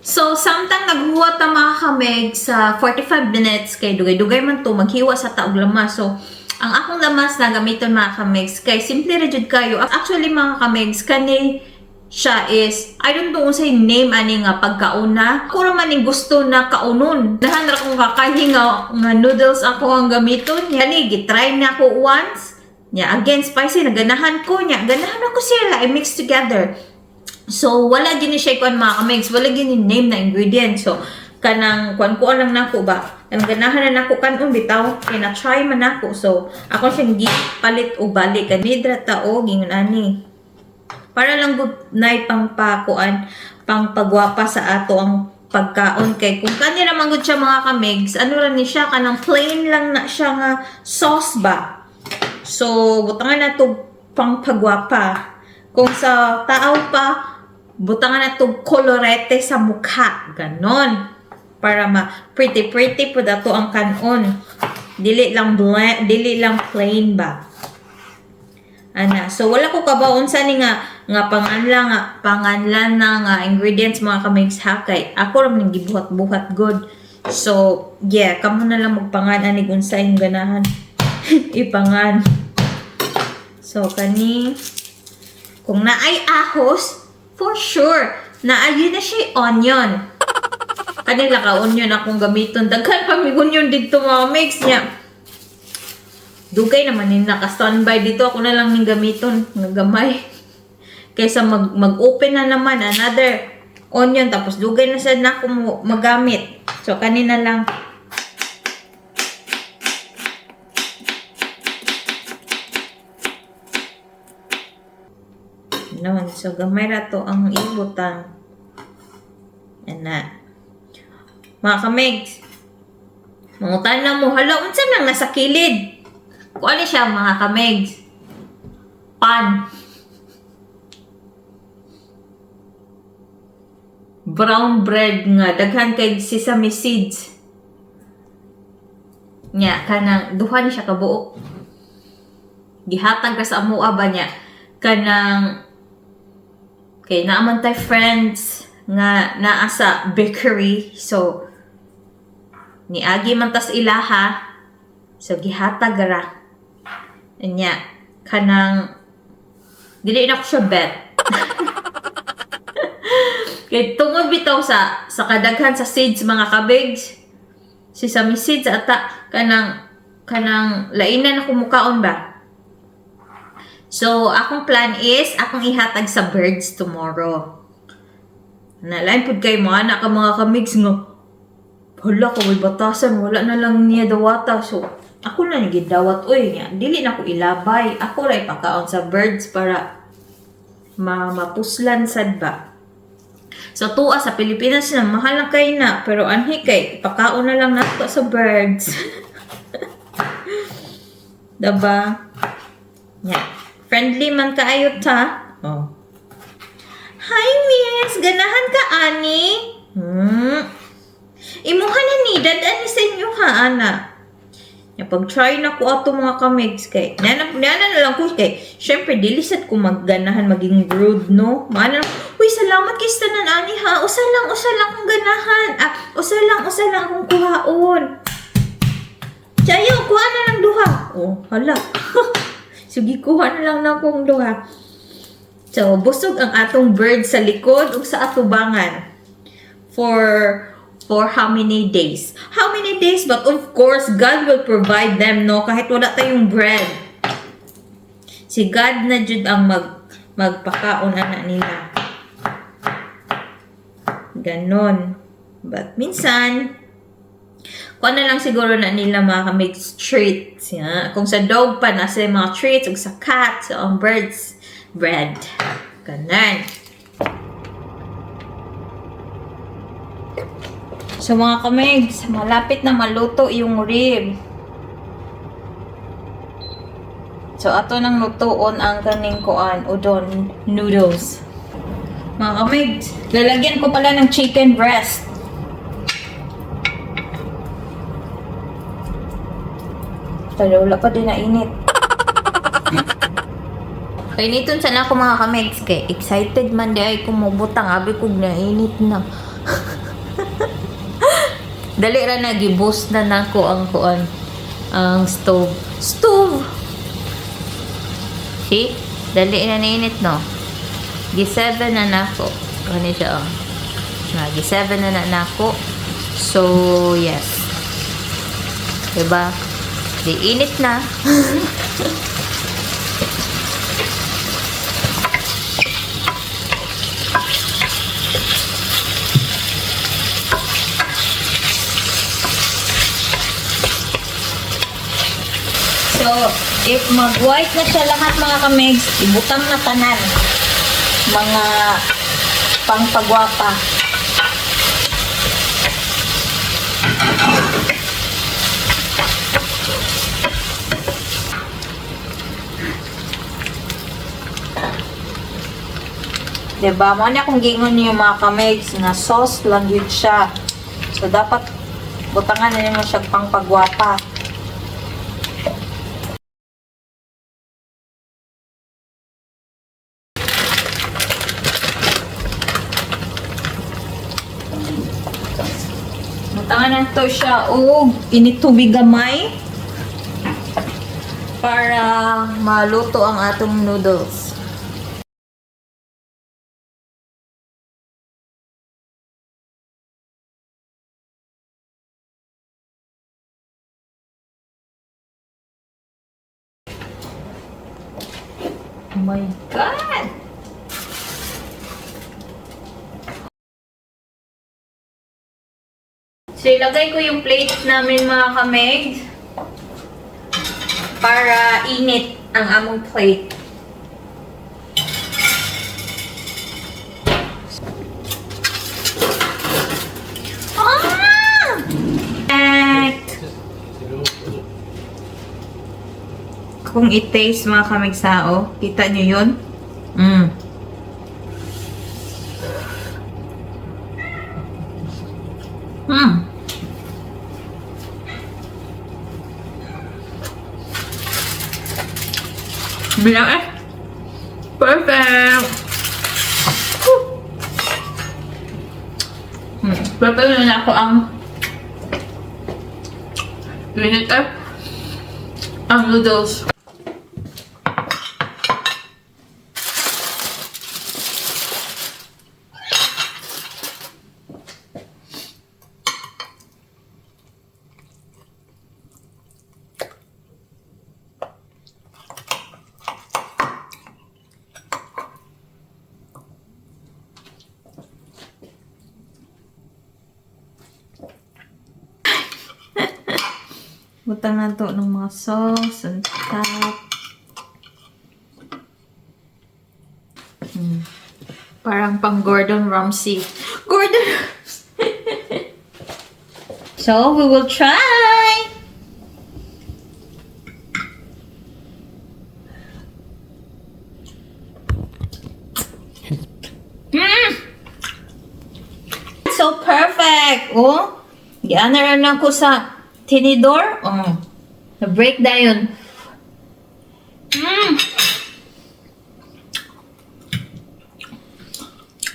So, samtang naghuwat ang mga kamig sa 45 minutes, kay dugay-dugay man to maghiwa sa taog lamas. So, ang akong lamas na gamiton mga kamigs, kay simple rejud kayo. Actually, mga kamigs, kani siya is, I don't know kung say name ani nga pagkauna. Ako naman yung gusto na kaunon. Nahanra kong kakahinga nga noodles ako ang gamiton. Kani, gitry na ako once. Again, spicy, naganahan ko niya. Ganahan ako sila, i-mix together. So, wala din siya kuan mga kamigs. Wala din name na ingredient. So, kanang kuan ko lang nako ba. Ang ganahan na nako kanon bitaw. Kaya na-try man ako. So, ako siyang gipalit o balik. Kanidra tao, gingon ani. Para lang good night pang pakuan, pang pagwapa sa ato ang pagkaon. Kay kung kanina naman good siya mga kamigs, ano lang ni siya, kanang plain lang na siya nga sauce ba. So, butangan na to pang pagwapa. Kung sa tao pa, butangan na to kolorete sa mukha. Ganon. Para pretty po dato ang kanon. Dili lang plain ba. Ana. So, wala ko kabaon sa ni nga panganlan na nga ingredients mga kamigs hakay. Ako ram nang gibuhat-buhat good. So, yeah, kamo na lang magpangan ani unsay yung ganahan. Ipangan. So, kani kung naay ahos, for sure, Naagi na siya onion. Kanila ka onion akong gamiton. Daghan pa may onion dito mga mix niya. Dugay naman yung naka-standby dito. Ako na lang yung gamiton. Nagamay. Kaysa mag-open na naman another onion. Tapos dugay na sad na ako magamit. So kanina lang. Noon. So gamay na to ang ibutan. Yan na. Mga kamigs, mangutan na mo, hala, unsa nang nasa kilid? Kung ano siya, mga kamigs? Pan. Brown bread nga, daghan kay sesame seeds. Nya, kanang, duhan siya kabuok. Gihatag ka sa amuha ba niya? Kanang, kay naaman tayo friends, nga naa sa bakery. So, niagi man tas ilaha. So, gihatag ra. Anya, kanang, dili na ko siya bet. Kaya tungod bitaw sa kadaghan sa seeds mga kabigs. Sesame seeds ata, kanang lainan na kumukaon ba? So, akong plan is, akong ihatag sa birds tomorrow. Nalain po kayo mga anak mga kamigs nga. Hala ko, may batasan. Wala na lang niya dawata. So, ako na nagidawat. Uy, nga, dili na ko ilabay. Ako ray pakaon sa birds para mapuslan sad ba. So, tuwa sa Pilipinas na, mahal lang kayo na. Pero anhi kay, pakaon na lang nato sa birds. Diba? Yeah. Friendly man kaayot ha. Oh. Hi, miss. Ganahan ka, ani? Imuha na ni. Dadaan ni sa inyo, ha, ana? Pag-try na ko ato mga kamigs kay. Nana na lang ko kay. Siyempre, dilisat ko magganahan, maging rude, no? Maana, uy, salamat kay Stanan, ani, ha? Usa lang kong ganahan. Usa lang akong kuhaon. Chayo, kuha na lang duha. Oh, hala. Sige, kuha na lang na akong duha. So, busog ang atong bird sa likod ug sa atubangan. For how many days? How many days? But of course, God will provide them, no? Kahit wala tayong bread. Si God na jud ang magpakaon na nila. Ganon. But minsan, kung na lang siguro na nila make treats. Ya? Kung sa dog pa, nasa mga treats. Ug sa cat, sa birds, bread. Ganon. So mga kamigs, malapit na maluto yung rib. So ato nang lutoon ang kaning kuan, udon noodles. Mga kamigs, lalagyan ko pala ng chicken breast. Wala pa din na init. Kaya niton sana ako mga kamigs kay excited man di ay kumubutang abi kog na init na. Dali ra na giboost na nako ang kuan ang stove. See? Dali na nainit no. G7 na nako. Kani siya oh. G7 na nako. So, yes. Diba? Di init na. So, if mag-white na siya lahat mga kamigs, ibutang na tanan. Mga pangpagwapa. Diba? Mo na kung gingon niyo mga kamigs na sauce lang yun siya. So, dapat butangan na niyo siya pangpagwapa. Butangan na to siya o initubig gamay para maluto ang atong noodles. Oh my God! So, ilagay ko yung plate namin mga kamegs para init ang among plate. Ah! Kung i-taste mga kamigsao, kita nyo yun? Bilang perfect! Prepare na ako ang minute ang noodles. Butang na to ng mga sauce on top. Parang pang Gordon Ramsay. Gordon Ramsay! So, we will try! So perfect! Oh, gi-anaran na ko sa tinidor. Oh, na-break na yun.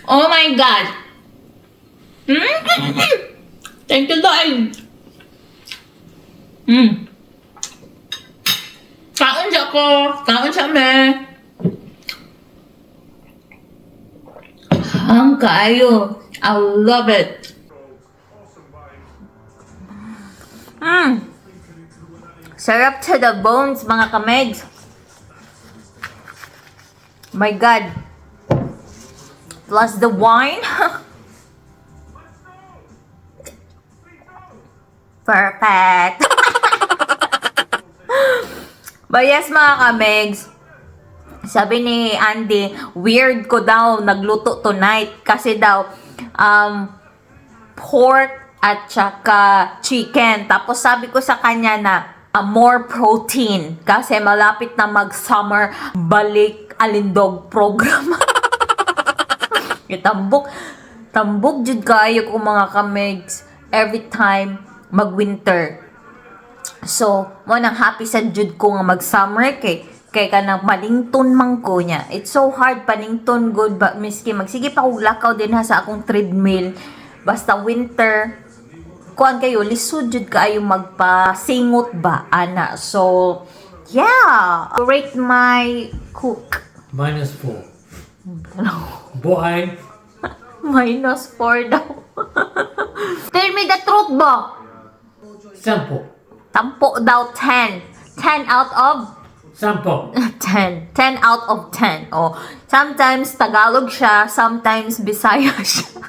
Oh my God! Thank you, Lord! Kaon siya ko! Kaon siya, me! Ang kaayo! I love it! Sarap to the bones, mga kamegs. My God. Plus the wine. Perfect. But yes, mga kamegs. Sabi ni Andy, weird ko daw nagluto tonight. Kasi daw, pork at saka chicken. Tapos sabi ko sa kanya na more protein kasi malapit na mag-summer balik alindog program. Tambok jud kayo ko mga kamegs every time mag-winter. So, mo nang happy sa jud ko nga mag-summer kay kanang malington man ko niya. It's so hard panington good ba miski magsige pa og lakaw din ha sa akong treadmill. Basta winter kuan kayo lisod jud kaayo magpasingot ba ana. So yeah, rate my cook. -4. Buhay. -4 daw. Tell me the truth ba? Sampo. Tampo daw 10. 10 out of Sampo. 10. 10 out of 10. Oh, sometimes Tagalog siya, sometimes Bisaya siya.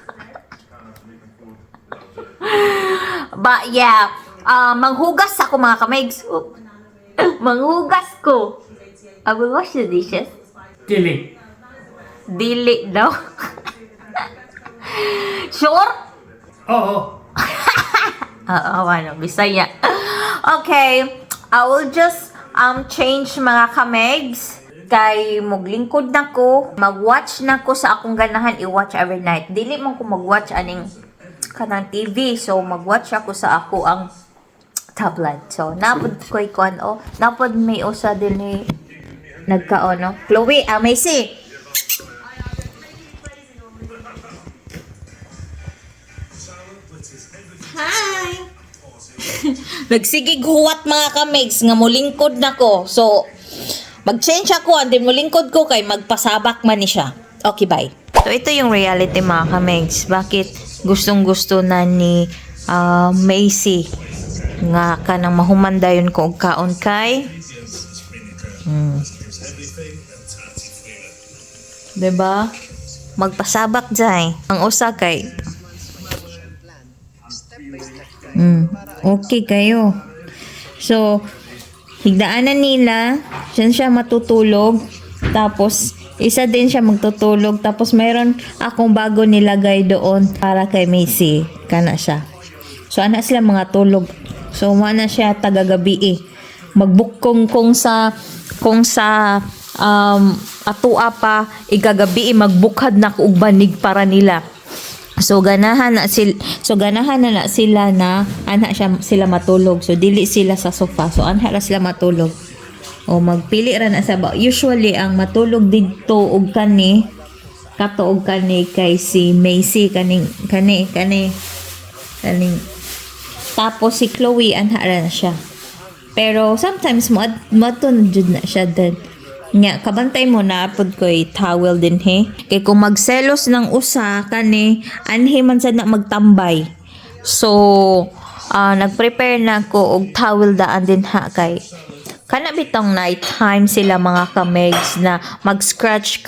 But yeah, manghugas ako mga kamegs. Manghugas ko. I will wash the dishes. Dili. Dili daw. Sure? Oo. Ano, Bisaya. Okay, I will just change mga kamegs. Kay maglingkod na ko, mag-watch na ko sa akong ganahan i-watch every night. Dili man ko mag-watch aning kanang TV. So, mag-watch ako sa ako ang tablet. So, napod ko ikuan o. Napod may usa din ni nagkaon, no? Chloe, Macy. Hi! Nagsigig huwat mga kamigs nga mulingkod na ko. So, mag-change ako. Andi mulingkod ko kay magpasabak man ni siya. Okay, bye. So, ito yung reality mga kamigs. Bakit gustong-gusto na ni Macy nga kanang mahumandayon ko og kaon kay Diba? Magpasabak dyan. Ang usa kay okay kayo. So, higdaanan nila, dyan siya matutulog, tapos, isa din siya magtutulog, tapos mayroon akong bago nilagay doon para kay Macy. Kana siya. So, ana sila mga tulog. So, na siya tagagabi eh. Magbukong kung sa atua pa, igagabi eh, magbukhad na og banig para nila. So ganahan na sila na sila matulog. So dili sila sa sofa. So anha ra sila matulog. O magpili ra na sa usually ang matulog didto og kani katuog kani kay si Macy kaning tapos si Chloe anha ra na siya. Pero sometimes matun jud na siya din. Nya kabantay mo na pud ko'y towel din he. Kay kung magselos ng usa kani anhi man sad na magtambay. So nagprepare na ko og towel daan din ha kay kana bitong night time sila mga kamegs na mag-scratch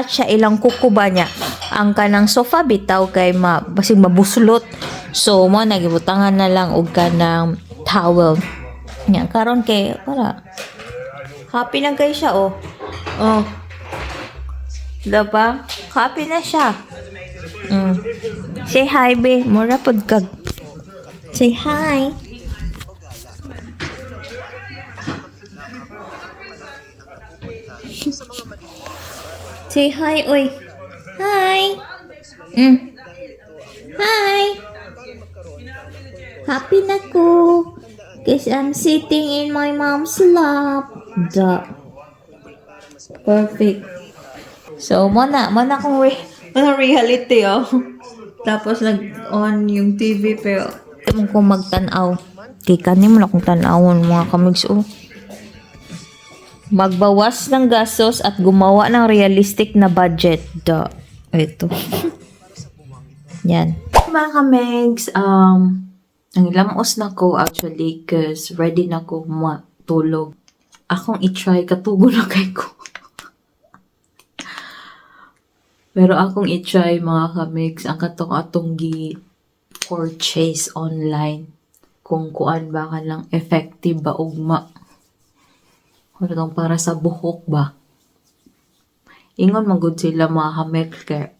sa ilang kuko ba niya. Ang kanang sofa bitaw kay basig mabuslot. So mo nagibutangan na lang og kanang towel. Nya karon kay para happy na guys siya, oh. Oh. Diba? Happy na siya. Say hi, be. Mura pod kag. Say hi. Say hi, oy. Hi. Hi. Happy na ko. Because I'm sitting in my mom's lap. Perfect. So, muna kung reality, oh. Tapos, nag-on yung TV, pero ewan ko magtanaw. Kaya kanin mo na kung tanawon, mga kamigs, oh. Magbawas ng gastos at gumawa ng realistic na budget. Ito. Yan. Mga kamigs, nangilamos na ko actually because ready na ko matulog. Akong i-try katugo na kay ko. Pero akong i-try mga kamigs ang atong gi-purchase online kung kuan ba ka lang effective ba ugma. Kung para sa buhok ba. Ingon magud sila mga kamigs kay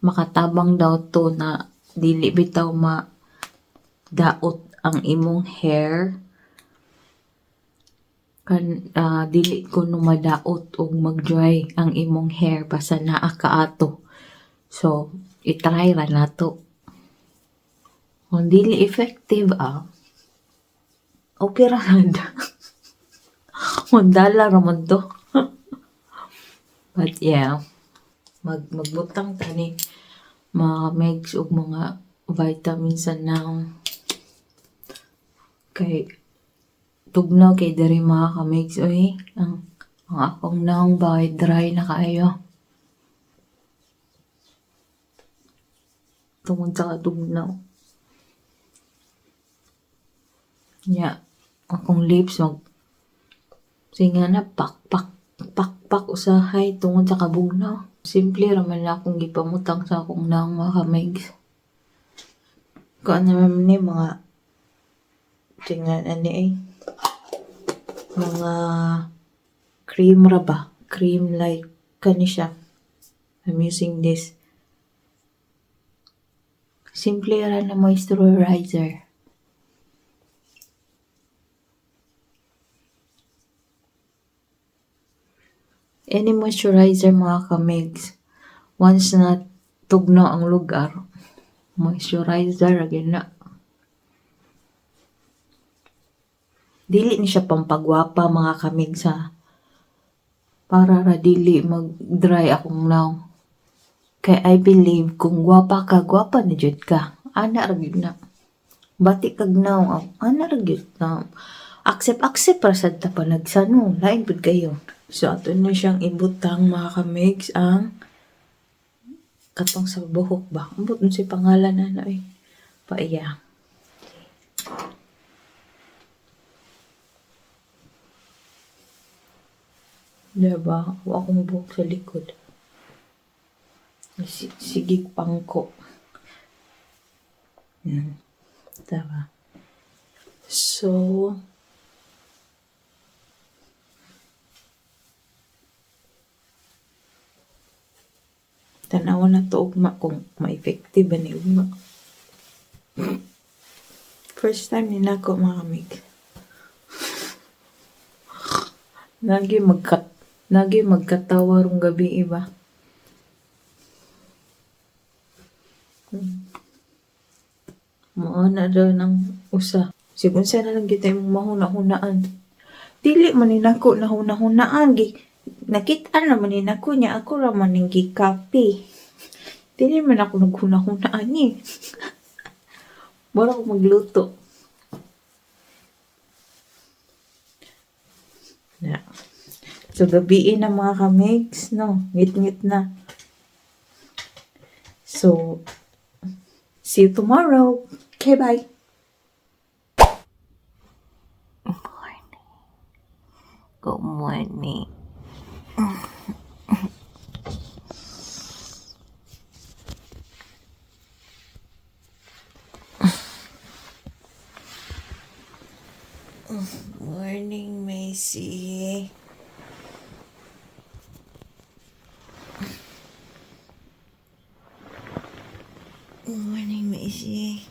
makatabang daw to na dili bitaw daot ang imong hair dili ko no madaot og mag-dry ang imong hair basta naa kaato. So i-try ra nato. Kung dili effective okay ra na. Mundala ra man to. But yeah, magbutang tani mga megs og mga vitamins na kay tugnaw kay diri mga ka-megs oy ang akong naong bay dry na kaayo tungod sa tugnaw nya akong lips singa na pak usahay tungod sa kabugnaw. Simple raman na akong gipamutang sa akong naong mga kamigs. Kung naman ni mga tingnan mga cream ra ba? Cream like kani siya. I'm using this. Simple ra na moisturizer. Any moisturizer mga kamigs, once na tugno ang lugar, moisturizer again na. Dili ni siya pampagwapa mga kamigs ha. Para ra dili mag-dry akong naw. Kay I believe kung gwapa ka, gwapa na jud ka. Ana ra gyud na. Bati kag naw, ana ra gyud na. Accept ra sad ta pa nagsano, lain pud kayo. So, ato na siyang ibutang mga kamigs ang katong sa buhok ba? Ambot nun si pangalan na Paiya. Diba? Huwag akong buhok sa likod. Sigig pangko. Yan. Diba? So, tanawa na to ugma kung ma-effective ba ni ugma. First time ni nako mga kamig. Nagi magkatawa rong gabi iba. Maana daw ng usa. Sigun sa na lang kita yung mahuna-hunaan. Dili man ni nako na hunahunaan. Nakita naman ni nako niya ako raman ng gikapi. Dili man ako naghunahunaan eh. Bora ako magluto. Na. So, gabiin na mga kamigs, no? Ngit-ngit na. So, see you tomorrow. Okay, bye. Good morning. Morning, Macy. Morning, Macy.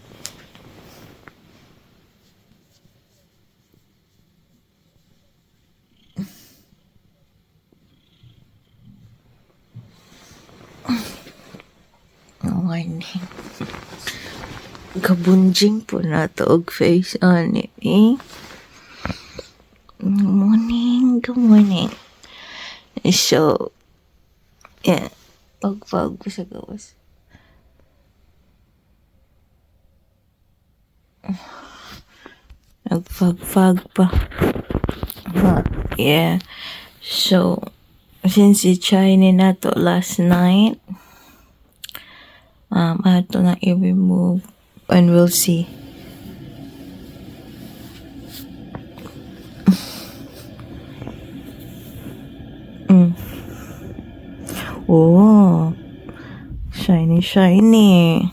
Morning. Kabunjing po na to og face on it, eh? Good morning. So, yeah. Pagpag ko sa gawas. Nagpagpag pa. Yeah. So, since i-China na to last night, ato na i-remove and we'll see. Oh, shiny, shiny.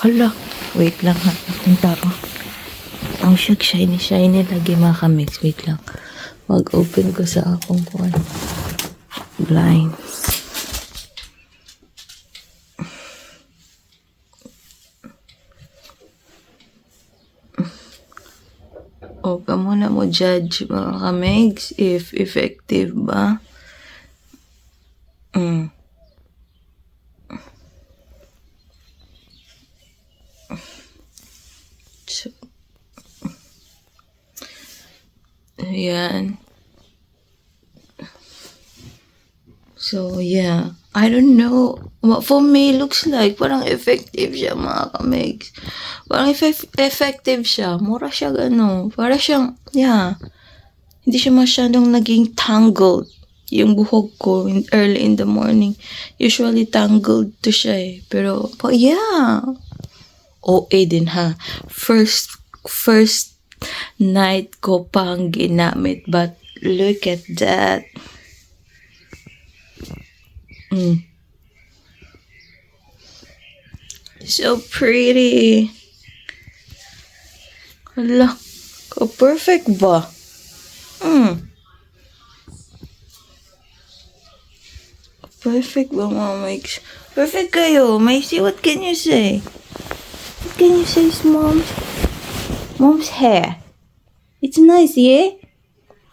Hala, wait lang ha. Ang taro. Ang shiny, shiny lagi mga kamix. Wait lang. Mag-open ko sa akong kuwan. Blind. O, kamo na mo judge mga kamigs if effective ba. So, yan. So, yeah. I don't know. For me, looks like parang effective siya mga kamigs. Parang effective siya. Mura siya gano. Para siyang, yeah. Hindi siya masyadong naging tangled. Yung buhok ko early in the morning. Usually tangled to siya eh. Pero, yeah. OA din ha. First night ko pang ginamit. But, look at that. So pretty. Hala, perfect ba? Perfect ba, Mama? Perfect kayo. Macy, what can you say? What can you say is mom's hair? It's nice, yeah?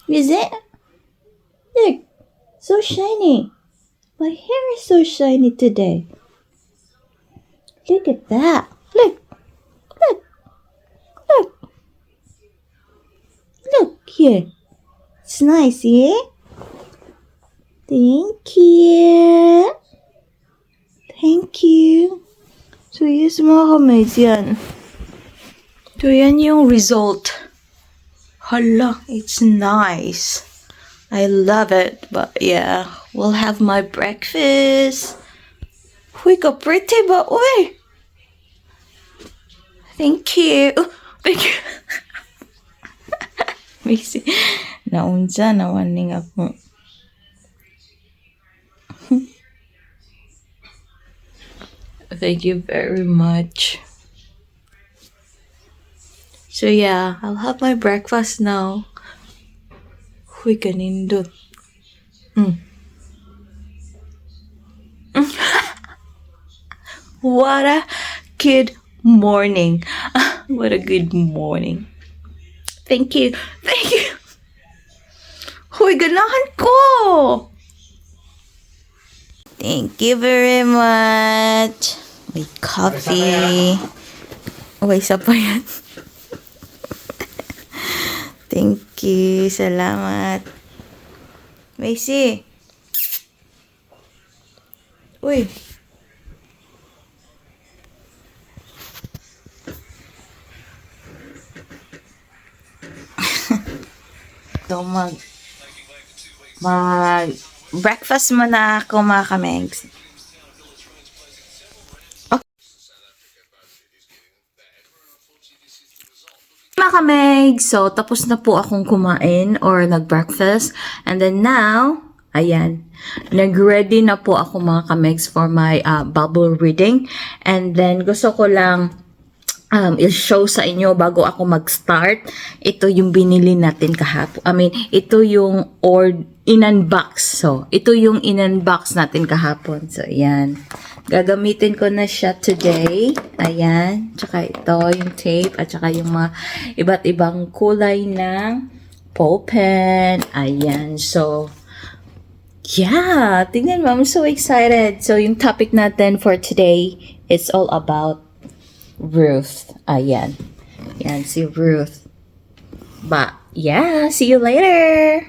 Is it? Look, so shiny. My hair is so shiny today. Look at that. Look. Look here. It's nice, yeah? Thank you. So, yes mga kamays, yan. So, yan yung result. Hala, it's nice. I love it. But, yeah, we'll have my breakfast. Uy, ka pretty ba? Uy! Thank you. Busy. Naunsa, nawaning ako. Thank you very much. So yeah, I'll have my breakfast now. Huy, kanindot. What a good morning. What a good morning. Thank you. Thank you. Huy, ganahan ko. Thank you very much. May coffee. Oh, isa pa yan. Thank you. Salamat. Macy. Uy. So, breakfast muna ako mga kamegs. Okay. Mga kamegs, so tapos na po akong kumain or nag-breakfast. And then now, ayan, nag-ready na po ako mga kamegs for my Bible reading. And then gusto ko lang i-show sa inyo bago ako mag-start. Ito yung binili natin kahapon. Ito yung in-unbox. So, ito yung in-unbox natin kahapon. So, ayan. Gagamitin ko na siya today. Ayan. Tsaka ito, yung tape. At tsaka yung mga iba't ibang kulay ng ball pen. Ayan. So, yeah. Tingnan mo. I'm so excited. So, yung topic natin for today is all about Ruth. Ayan. Yan si Ruth. But, yeah. See you later.